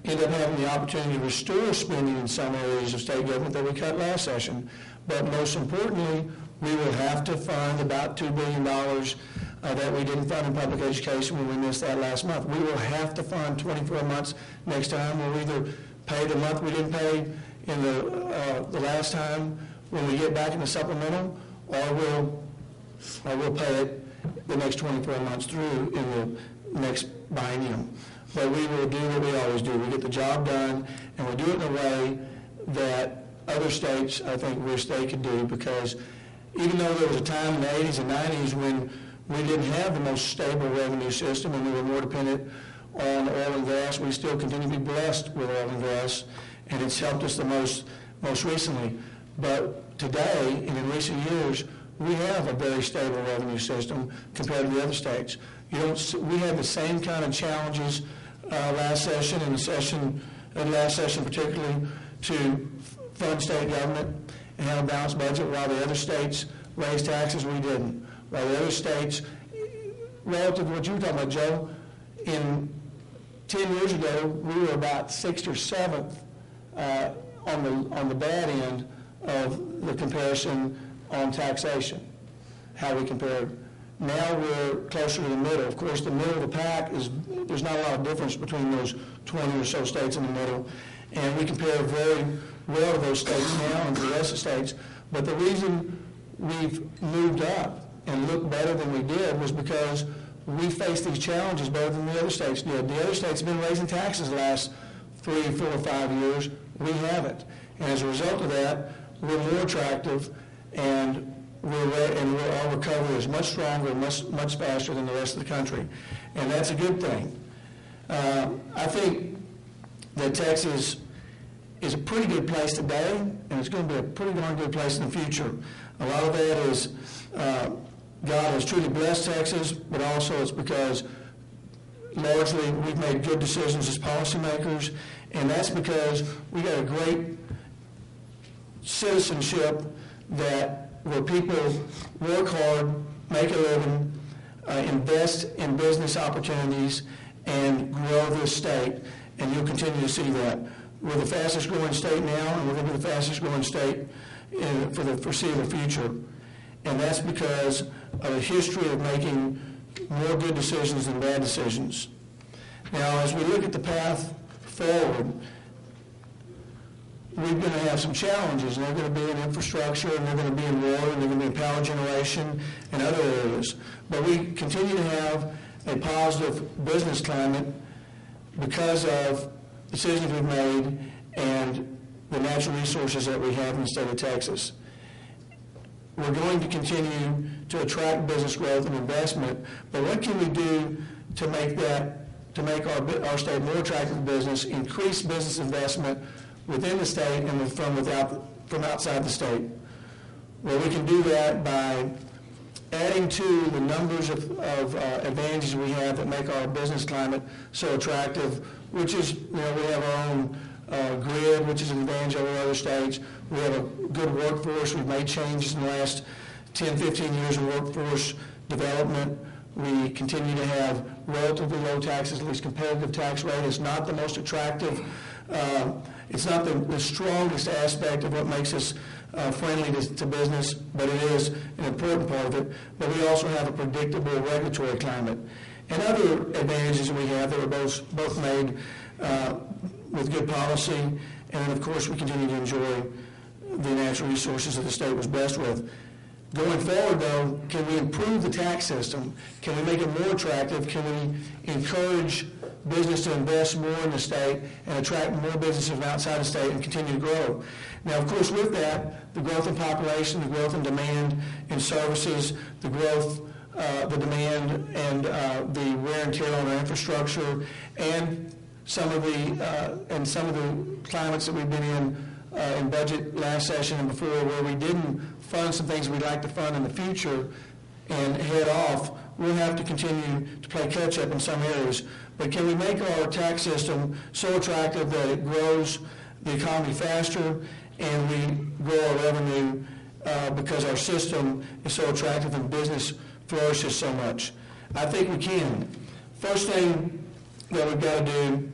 Speaker 3: end up having the opportunity to restore spending in some areas of state government that we cut last session. But most importantly, We will have to fund about $2 billion that we didn't fund in public education when we missed that last month. We will have to fund 24 months next time. We'll either pay the month we didn't pay in the last time when we get back in the supplemental, or we'll pay it the next 24 months through in the next biennium. But we will do what we always do. We get the job done, and we'll do it in a way that other states, I think, wish they could do, because even though there was a time in the 80s and 90s when we didn't have the most stable revenue system and we were more dependent on oil and gas, we still continue to be blessed with oil and gas, and it's helped us the most recently. But today, and in recent years, we have a very stable revenue system compared to the other states. We had the same kind of challenges last session and last session particularly, to fund state government and have a balanced budget. While the other states raised taxes, we didn't. While the other states, relative to what you were talking about, Joe, in 10 years ago, we were about 6th or 7th on the bad end of the comparison on taxation, how we compared. Now we're closer to the middle. Of course, the middle of the pack there's not a lot of difference between those 20 or so states in the middle, and we compare very well to those states now and to the rest of the states. But the reason we've moved up and looked better than we did was because we faced these challenges better than the other states did. The other states have been raising taxes the last 3, 4, 5 years. We haven't. And as a result of that, we're more attractive, and our recovery is much stronger, much faster than the rest of the country. And that's a good thing. I think that Texas is a pretty good place today, and it's going to be a pretty darn good place in the future. A lot of that is God has truly blessed Texas, but also it's because largely we've made good decisions as policymakers, and that's because we got a great citizenship where people work hard, make a living, invest in business opportunities, and grow this state, and you'll continue to see that. We're the fastest growing state now, and we're going to be the fastest growing state for the foreseeable future. And that's because of a history of making more good decisions than bad decisions. Now, as we look at the path forward, we're going to have some challenges, and they're going to be in infrastructure, and they're going to be in water, and they're going to be in power generation and other areas. But we continue to have a positive business climate because of decisions we've made and the natural resources that we have in the state of Texas. We're going to continue to attract business growth and investment, but what can we do to make our state more attractive to business, increase business investment within the state and from outside the state? Well, we can do that by adding to the numbers of advantages we have that make our business climate so attractive, which is, we have our own grid, which is an advantage over other states. We have a good workforce. We've made changes in the last 10, 15 years of workforce development. We continue to have relatively low taxes, at least competitive tax rate. It's not the most attractive. It's not the strongest aspect of what makes us friendly to business, but it is an important part of it. But we also have a predictable regulatory climate. And other advantages we have that are both made with good policy, and then, of course, we continue to enjoy the natural resources that the state was blessed with. Going forward, though, can we improve the tax system? Can we make it more attractive? Can we encourage business to invest more in the state and attract more businesses from outside the state and continue to grow? Now, of course, with that, the growth in population, the growth in demand in services, the growth, the demand and the wear and tear on our infrastructure, and some of the climates that we've been in budget last session and before, where we didn't fund some things we'd like to fund in the future and head off, we'll have to continue to play catch up in some areas. But can we make our tax system so attractive that it grows the economy faster and we grow our revenue because our system is so attractive and business flourishes so much? I think we can. First thing that we've got to do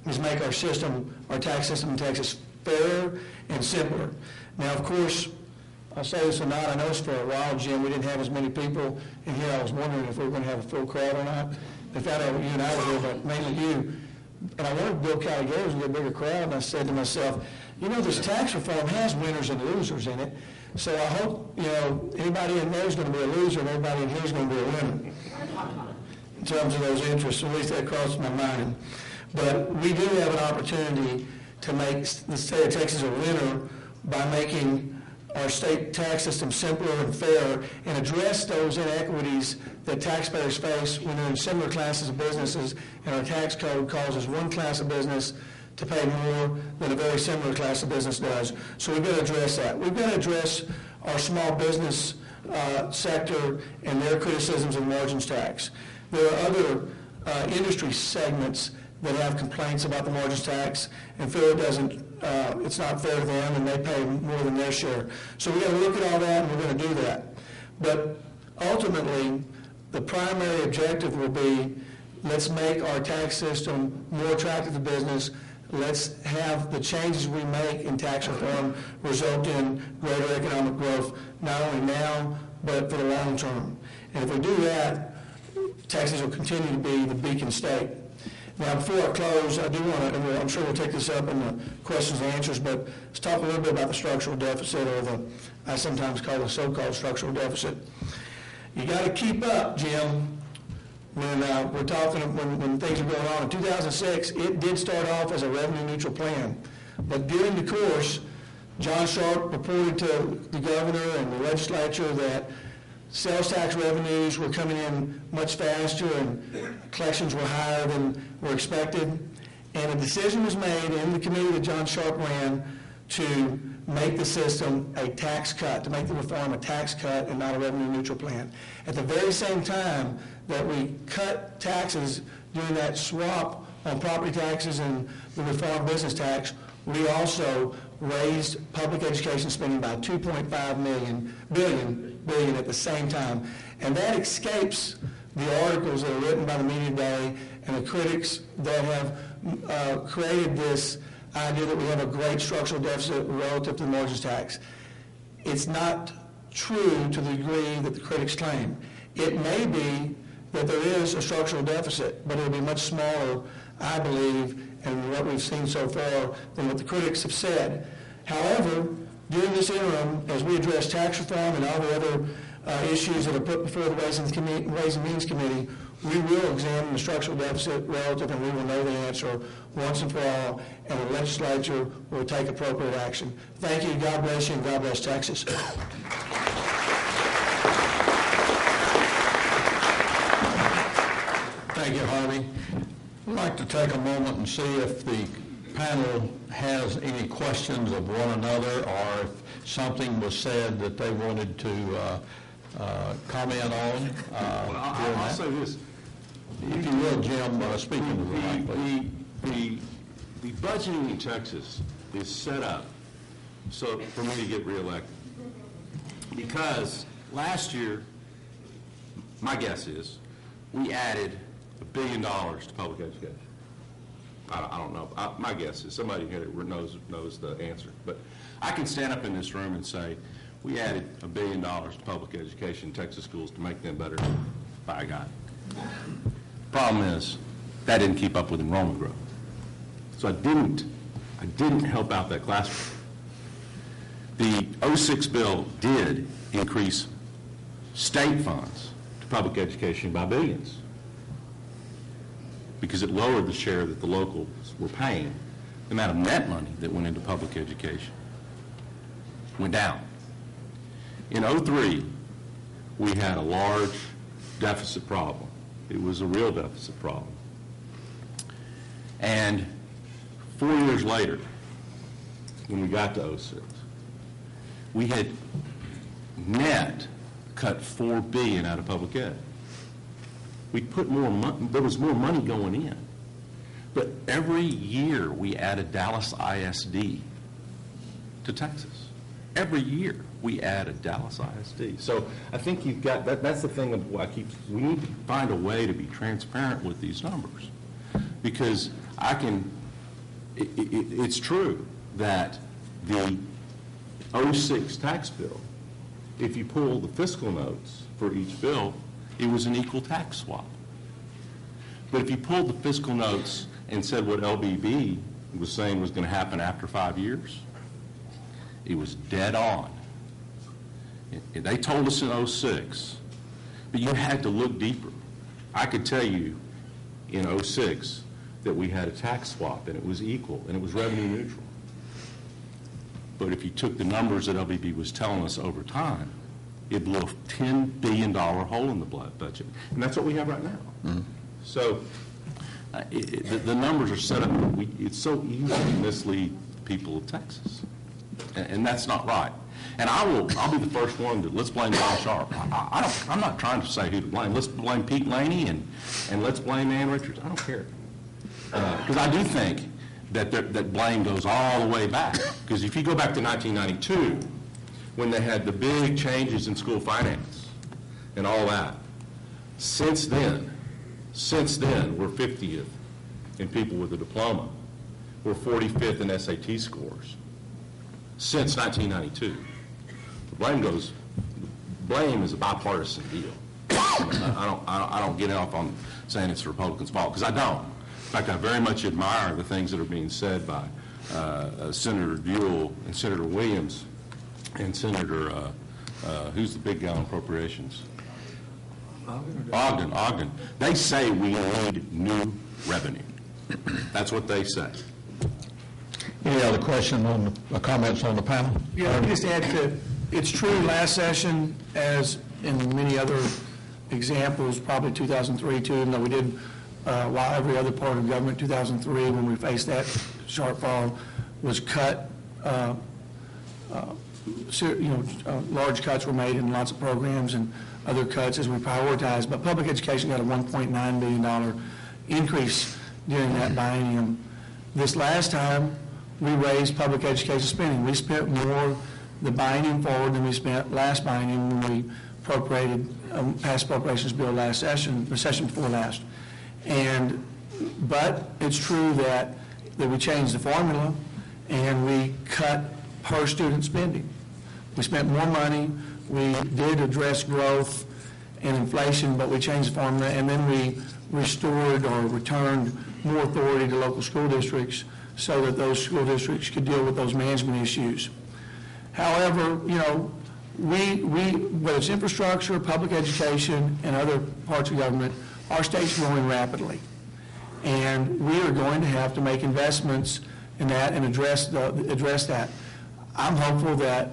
Speaker 3: is make our tax system in Texas fairer and simpler. Now, of course, I'll say this or not, I noticed for a while, Jim, we didn't have as many people in here. I was wondering if we were going to have a full crowd or not. In fact, you and I were here, but mainly you. And I wanted Bill Caligaris to get a bigger crowd, and I said to myself, you know, this tax reform has winners and losers in it. So I hope, you know, anybody in there is going to be a loser and everybody in here is going to be a winner in terms of those interests. At least that crossed my mind. But we do have an opportunity to make the state of Texas a winner by making our state tax system simpler and fairer and address those inequities that taxpayers face when they're in similar classes of businesses, and our tax code causes one class of business to pay more than a very similar class of business does. So we've got to address that. We've got to address our small business sector and their criticisms of margins tax. There are other industry segments that have complaints about the margins tax and feel it's not fair to them and they pay more than their share. So we've got to look at all that and we're going to do that. But ultimately, the primary objective will be, let's make our tax system more attractive to business. Let's have the changes we make in tax reform result in greater economic growth, not only now, but for the long term. And if we do that, Texas will continue to be the beacon state. Now, before I close, I do want to, and I'm sure we'll take this up in the questions and answers, but let's talk a little bit about the structural deficit, or I sometimes call the so-called structural deficit. You got to keep up, Jim, when we're talking, when things are going on. In 2006, it did start off as a revenue-neutral plan, but during the course, John Sharp reported to the governor and the legislature that sales tax revenues were coming in much faster and collections were higher than were expected. And a decision was made in the committee that John Sharp ran to make the system a tax cut, to make the reform a tax cut and not a revenue neutral plan. At the very same time that we cut taxes during that swap on property taxes and the reform business tax, we also raised public education spending by $2.5 billion at the same time. And that escapes the articles that are written by the media today and the critics that have created this idea that we have a great structural deficit relative to the margins tax. It's not true to the degree that the critics claim. It may be that there is a structural deficit, but it'll be much smaller, I believe, and what we've seen so far than what the critics have said. However, during this interim, as we address tax reform and all the other issues that are put before the Ways and Means Committee, we will examine the structural deficit relative, and we will know the answer once and for all, and the legislature will take appropriate action. Thank you. God bless you, and God bless Texas.
Speaker 1: Thank you, Harvey. I'd like to take a moment and see if the panel has any questions of one another, or if something was said that they wanted to comment on.
Speaker 5: I'll say this.
Speaker 1: If you will, Jim, speaking to the mic,
Speaker 5: The budgeting in Texas is set up so for me to get reelected. Because last year, my guess is, we added $1 billion to public education. I don't know. My guess is somebody here knows the answer. But I can stand up in this room and say, we added $1 billion to public education in Texas schools to make them better. By God. Problem is, that didn't keep up with enrollment growth. So I didn't help out that classroom. The 06 bill did increase state funds to public education by billions because it lowered the share that the locals were paying. The amount of net money that went into public education went down. In 03, we had a large deficit problem. It was a real deficit problem. And 4 years later, when we got to 06, we had net cut $4 billion out of public ed. We put more money, there was more money going in. But every year we added Dallas ISD to Texas. Every year we added Dallas ISD. So I think you've got, that's the thing of why we need to find a way to be transparent with these numbers. Because it's true that the 06 tax bill if you pull the fiscal notes for each bill, it was an equal tax swap. But if you pulled the fiscal notes and said what LBB was saying was going to happen after 5 years, it was dead on. They told us in '06, but you had to look deeper. I could tell you in '06 that we had a tax swap, and it was equal, and it was revenue neutral. But if you took the numbers that LBB was telling us over time, it blew a $10 billion hole in the budget. And that's what we have right now. Mm-hmm. So the numbers are set up. It's so easy to mislead people of Texas. And that's not right. And I'll be the first one to, let's blame Don Sharp. I'm not trying to say who to blame. Let's blame Pete Laney and let's blame Ann Richards. I don't care. Because I do think that blame goes all the way back. Because if you go back to 1992, when they had the big changes in school finance and all that, since then, we're 50th in people with a diploma. We're 45th in SAT scores since 1992. Blame is a bipartisan deal. I don't get off on saying it's the Republicans' fault, because I don't. In fact, I very much admire the things that are being said by Senator Buell and Senator Williams and Senator, who's the big guy on appropriations? Ogden. They say we need new revenue. That's what they say.
Speaker 1: Any other question on the comments on the panel?
Speaker 3: Yeah, let me just add to, it's true last session, as in many other examples, probably 2003 too, even though we did, while every other part of government, 2003, when we faced that shortfall, was cut. Large cuts were made in lots of programs and other cuts as we prioritized, but public education got a $1.9 billion increase during that biennium. This last time, we raised public education spending. We spent more the biennium forward than we spent last biennium when we appropriated, passed appropriations bill last session, the session before last. But it's true that we changed the formula and we cut per student spending. We spent more money. We did address growth and inflation, but we changed the formula, and then we restored or returned more authority to local school districts so that those school districts could deal with those management issues. However, whether it's infrastructure, public education, and other parts of government, our state's growing rapidly. And we are going to have to make investments in that and address that. I'm hopeful that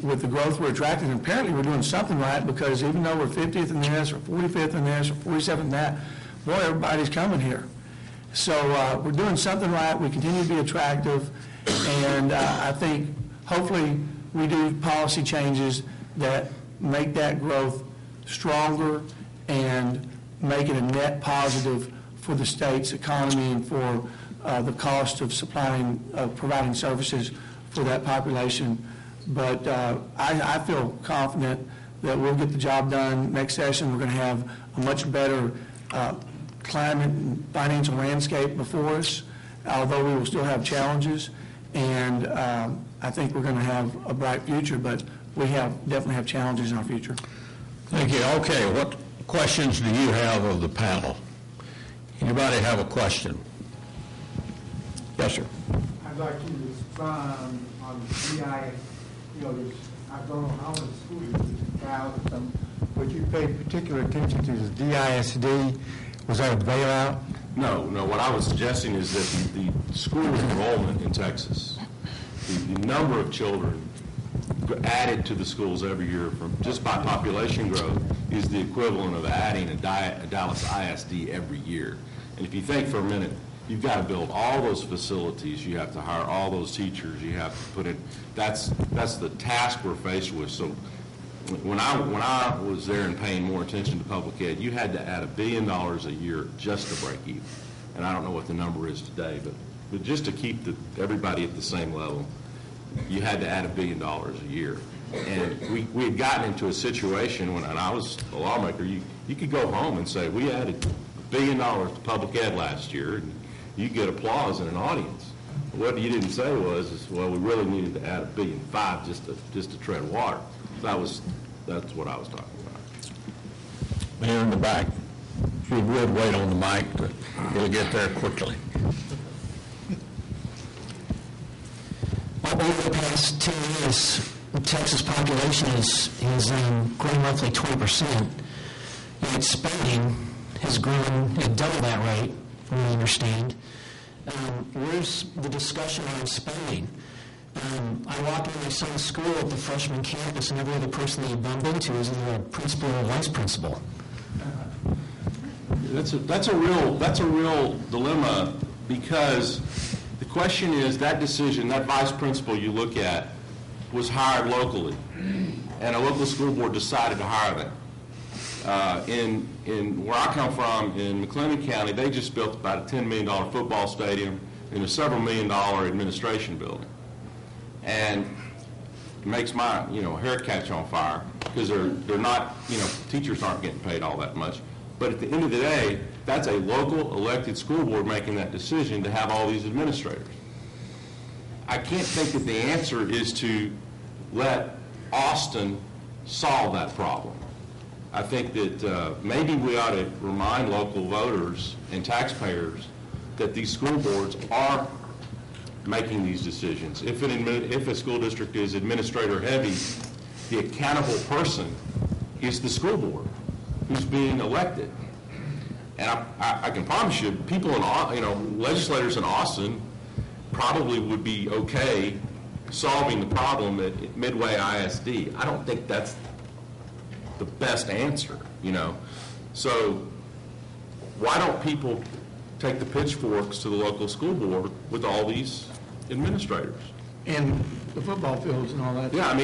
Speaker 3: with the growth we're attracting, and apparently we're doing something right, because even though we're 50th in this or 45th in this or 47th in that, boy, everybody's coming here. So we're doing something right. We continue to be attractive, and I think hopefully we do policy changes that make that growth stronger and make it a net positive for the state's economy and for the cost of providing services for that population. But I feel confident that we'll get the job done. Next session, we're going to have a much better climate and financial landscape before us, although we will still have challenges. And I think we're going to have a bright future, but we definitely have challenges in our future.
Speaker 1: Thank you. Okay, what questions do you have of the panel? Anybody have a question? Yes, sir.
Speaker 6: I'd like you to respond on the GI. I don't know how many schools, but you paid particular attention to the DISD. Was that a bailout?
Speaker 5: No. What I was suggesting is that the school enrollment in Texas, the number of children added to the schools every year from just by population growth is the equivalent of adding a Dallas ISD every year. And if you think for a minute, you've got to build all those facilities, you have to hire all those teachers, you have to put in, that's the task we're faced with. So when I was there and paying more attention to public ed, you had to add $1 billion a year just to break even. And I don't know what the number is today, but just to keep everybody at the same level, you had to add $1 billion a year. And we had gotten into a situation when I was a lawmaker, you could go home and say, we added $1 billion to public ed last year, and you get applause in an audience. What you didn't say was, well, we really needed to add $1.5 billion just to tread water. That's what I was talking about.
Speaker 1: Here in the back. If you would wait on the mic, it'll get there quickly.
Speaker 7: Well, over the past 10 years, the Texas population has grown roughly 20%. Yet spending has grown at double that rate, from what I understand. Where's the discussion on spending? I walk into my son's school at the freshman campus, and every other person that you bump into is either a principal or a vice principal.
Speaker 5: That's a real dilemma, because the question is, that decision, that vice principal you look at was hired locally, and a local school board decided to hire them. In where I come from, in McLennan County, they just built about a $10 million football stadium and a several $1 million administration building. And it makes my, hair catch on fire, because they're not, teachers aren't getting paid all that much. But at the end of the day, that's a local elected school board making that decision to have all these administrators. I can't think that the answer is to let Austin solve that problem. I think that maybe we ought to remind local voters and taxpayers that these school boards are making these decisions. If a school district is administrator heavy, the accountable person is the school board who's being elected. And I can promise you, people in, legislators in Austin probably would be okay solving the problem at Midway ISD. I don't think that's the best answer, So why don't people take the pitchforks to the local school board with all these administrators?
Speaker 3: And the football fields and all that.
Speaker 5: Yeah,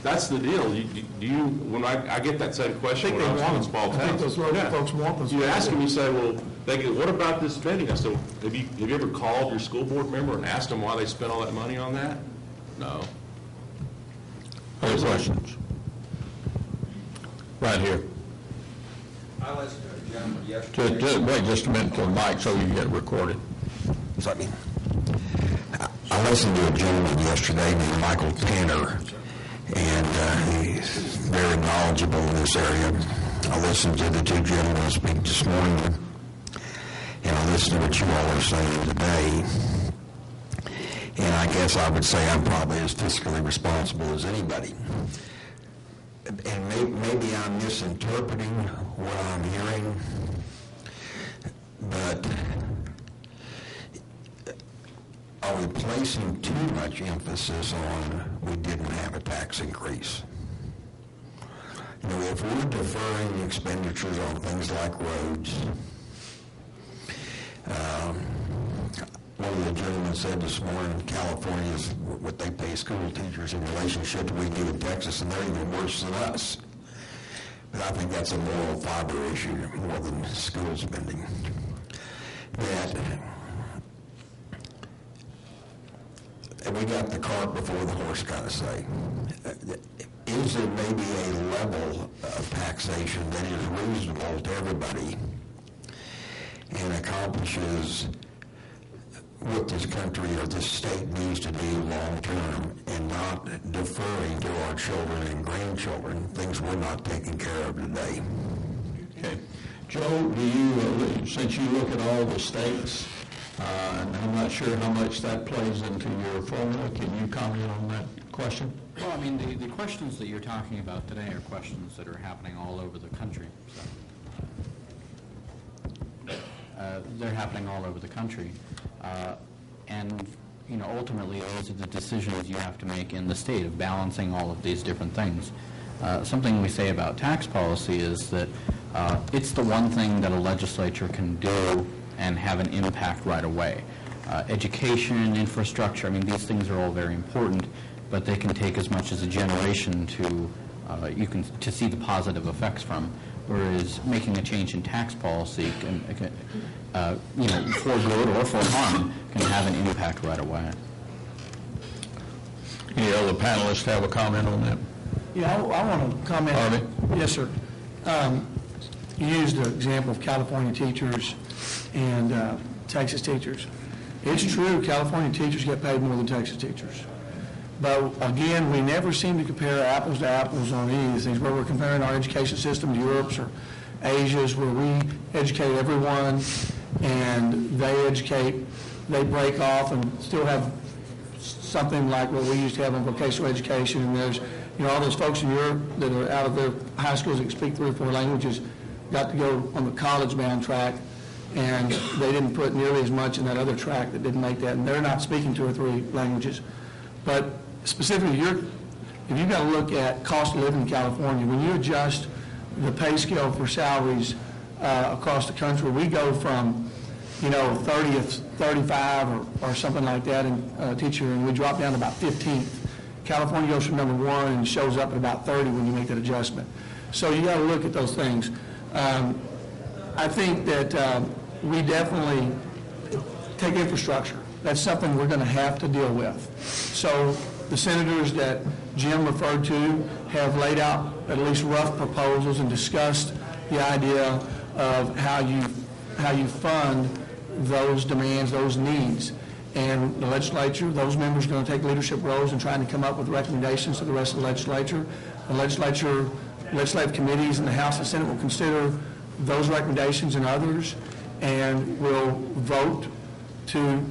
Speaker 5: that's the deal. When I get that same question when I was in small towns.
Speaker 3: I think those local folks want those.
Speaker 5: You ask them, you say, well, they go, what about this spending? I said, have you ever called your school board member and asked them why they spent all that money on that? No.
Speaker 1: Other questions? Right here.
Speaker 8: I listened to a gentleman yesterday.
Speaker 1: Wait just a minute till the mic so you get recorded.
Speaker 8: Does that mean? I listened to a gentleman yesterday named Michael Tanner, and he's very knowledgeable in this area. I listened to the two gentlemen speak this morning, and I listened to what you all are saying today. And I guess I would say I'm probably as fiscally responsible as anybody. And maybe I'm misinterpreting what I'm hearing, but are we placing too much emphasis on we didn't have a tax increase? If we're deferring expenditures on things like roads, one of the gentlemen said this morning, California is what they pay school teachers in relationship to what we do in Texas, and they're even worse than us. But I think that's a moral fiber issue more than school spending. That we got the cart before the horse, kind of say. Is there maybe a level of taxation that is reasonable to everybody and accomplishes what this country or this state needs to do long term, and not deferring to our children and grandchildren things we're not taking care of today?
Speaker 1: Okay. Joe, do you, since you look at all the states, and I'm not sure how much that plays into your formula, can you comment on that question?
Speaker 2: Well, the questions that you're talking about today are questions that are happening all over the country. They're happening all over the country. And ultimately, those are the decisions you have to make in the state of balancing all of these different things. Something we say about tax policy is that it's the one thing that a legislature can do and have an impact right away. Education, infrastructure, these things are all very important, but they can take as much as a generation to see the positive effects from. Whereas making a change in tax policy can for good or for harm, can have an impact right away.
Speaker 1: Any other panelists have a comment on that?
Speaker 3: Yeah, I want to comment.
Speaker 1: Harvey?
Speaker 3: Yes, sir. You used the example of California teachers and Texas teachers. It's true, California teachers get paid more than Texas teachers. But again, we never seem to compare apples to apples on any of these things, where we're comparing our education system to Europe's or Asia's, where we educate everyone and they break off and still have something like what we used to have in vocational education. And there's, all those folks in Europe that are out of their high schools that speak 3 or 4 languages got to go on the college-bound track, and they didn't put nearly as much in that other track that didn't make that, and they're not speaking 2 or 3 languages. But specifically, if you've got to look at cost of living in California, when you adjust the pay scale for salaries across the country, we go from 30th, 35 or something like that in teacher, and we drop down to about 15th. California goes from number 1 and shows up at about 30 when you make that adjustment. So you got to look at those things. I think that we definitely take infrastructure. That's something we're going to have to deal with. So the senators that Jim referred to have laid out at least rough proposals and discussed the idea of how you fund those demands, those needs. And the legislature, those members are going to take leadership roles in trying to come up with recommendations to the rest of the legislature. The legislative committees in the House and Senate will consider those recommendations and others, and will vote to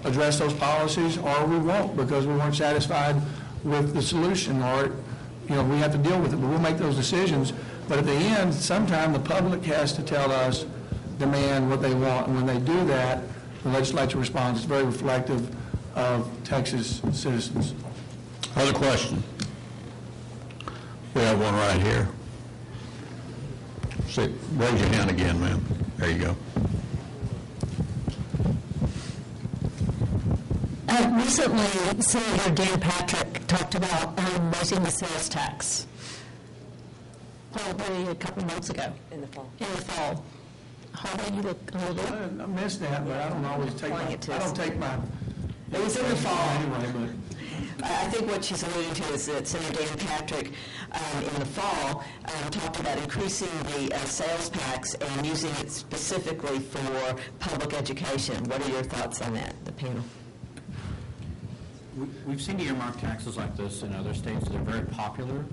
Speaker 3: address those policies, or we won't because we weren't satisfied with the solution, or we have to deal with it. But we'll make those decisions. But at the end, sometime the public has to tell us, demand what they want, and when they do that, the legislature responds. It's very reflective of Texas citizens.
Speaker 1: Other question? We have one right here. Raise your hand again, ma'am. There you go.
Speaker 9: Recently, Senator Dan Patrick talked about raising the sales tax. Probably a couple months ago. In the fall. Harvey, you look a little bit.
Speaker 3: I missed that, but I don't always take my.
Speaker 10: It was in the fall.
Speaker 3: Anyway, but.
Speaker 10: I think what she's alluding to is that Senator Dan Patrick in the fall talked about increasing the sales tax and using it specifically for public education. What are your thoughts on that, the panel?
Speaker 2: We've seen earmark taxes like this in other states. They're very popular.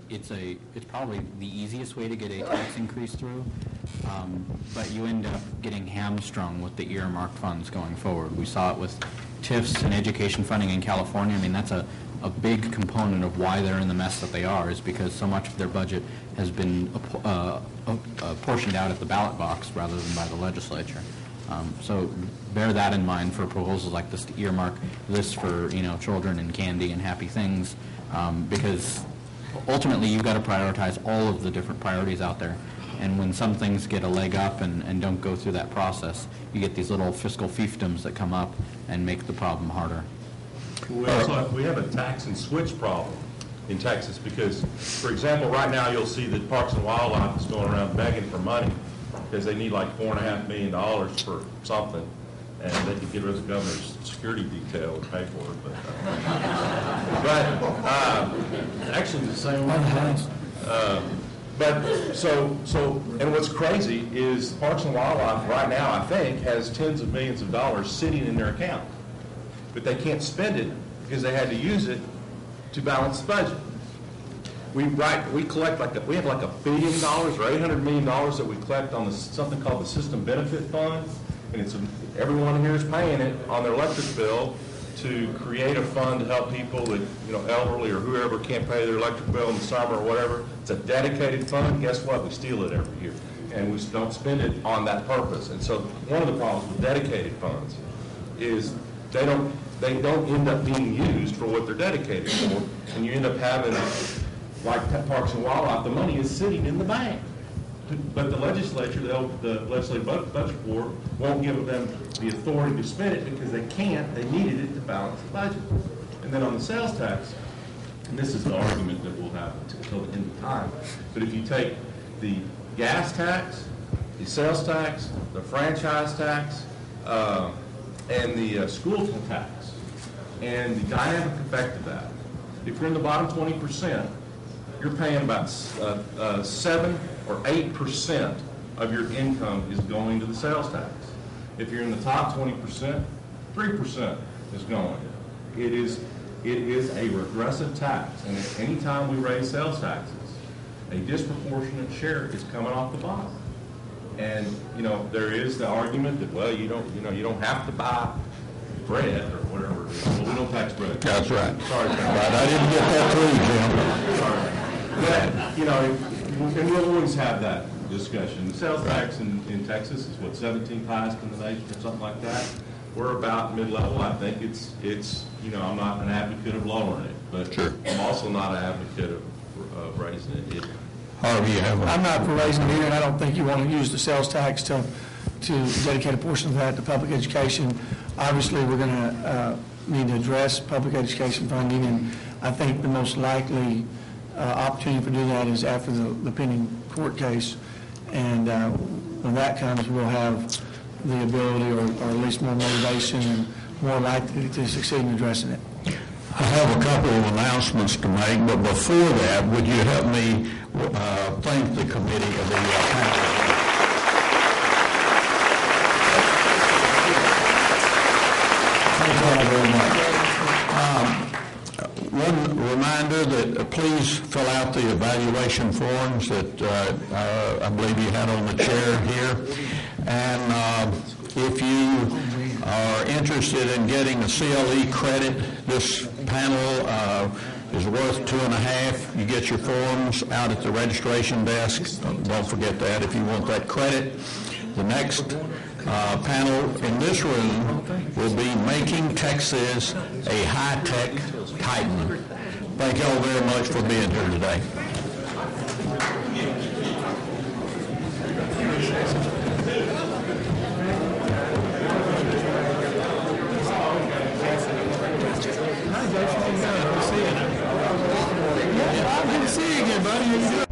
Speaker 2: It's probably the easiest way to get a tax increase through, but you end up getting hamstrung with the earmark funds going forward. We saw it with TIFs and education funding in California. I mean, that's a big component of why they're in the mess that they are, is because so much of their budget has been portioned out at the ballot box rather than by the legislature. So bear that in mind for proposals like this, to earmark this for children and candy and happy things, because ultimately you've got to prioritize all of the different priorities out there. And when some things get a leg up and don't go through that process, you get these little fiscal fiefdoms that come up and make the problem harder.
Speaker 4: We have a tax and switch problem in Texas because, for example, right now you'll see that Parks and Wildlife is going around begging for money because they need like $4.5 million for something, and they could get rid of the governor's security detail and pay for it. But actually the same one. But and what's crazy is Parks and Wildlife right now, I think, has tens of millions of dollars sitting in their account, but they can't spend it because they had to use it to balance the budget. We collect we have like $1 billion or $800 million that we collect on something called the System Benefit Fund, and everyone here is paying it on their electric bill to create a fund to help people that, elderly or whoever can't pay their electric bill in the summer or whatever. It's a dedicated fund. Guess what? We steal it every year, and we don't spend it on that purpose. And so one of the problems with dedicated funds is they don't end up being used for what they're dedicated for, and you end up having, like Parks and Wildlife, the money is sitting in the bank. But the legislature, the Legislative Budget Board, won't give them the authority to spend it because they can't. They needed it to balance the budget. And then on the sales tax, and this is the argument that we'll have until the end of time, but if you take the gas tax, the sales tax, the franchise tax, and the school tax, and the dynamic effect of that, if you're in the bottom 20%, you're paying about 7 or 8% of your income is going to the sales tax. If you're in the top 20%, 3% is going. It is
Speaker 11: It is a regressive tax, and at any time we raise sales taxes, a disproportionate share is coming off the bottom. And, you know, there is the argument that, well, you don't have to buy bread or whatever it is. Well, we don't tax bread.
Speaker 1: That's right.
Speaker 11: Sorry, Tom.
Speaker 1: Right, I didn't get that through, Jim.
Speaker 11: Sorry. But, you know, and we'll always have that discussion. The sales tax in Texas is what, 17th highest in the nation or something like that. We're about mid-level. I think it's you know, I'm not an advocate of lowering it, but
Speaker 1: Sure.
Speaker 11: I'm also not an advocate of raising it.
Speaker 1: Harvey, you have
Speaker 3: I'm not for raising it either, and I don't think you want to use the sales tax to dedicate a portion of that to public education. Obviously, we're going to need to address public education funding, and I think the most likely opportunity for doing that is after the pending court case. And when that comes, we'll have the ability or at least more motivation and more likely to succeed in addressing it.
Speaker 1: I have a couple of announcements to make, but before that, would you help me thank the committee of the panel? Thank you very much. One reminder that please fill out the evaluation forms that I believe you had on the chair here. And if you are interested in getting a CLE credit, this panel is worth 2.5. You get your forms out at the registration desk. Don't forget that if you want that credit. The next panel in this room will be Making Texas a High-Tech Titan. Thank you all very much for being here today. Good to see you again, buddy. How you doing?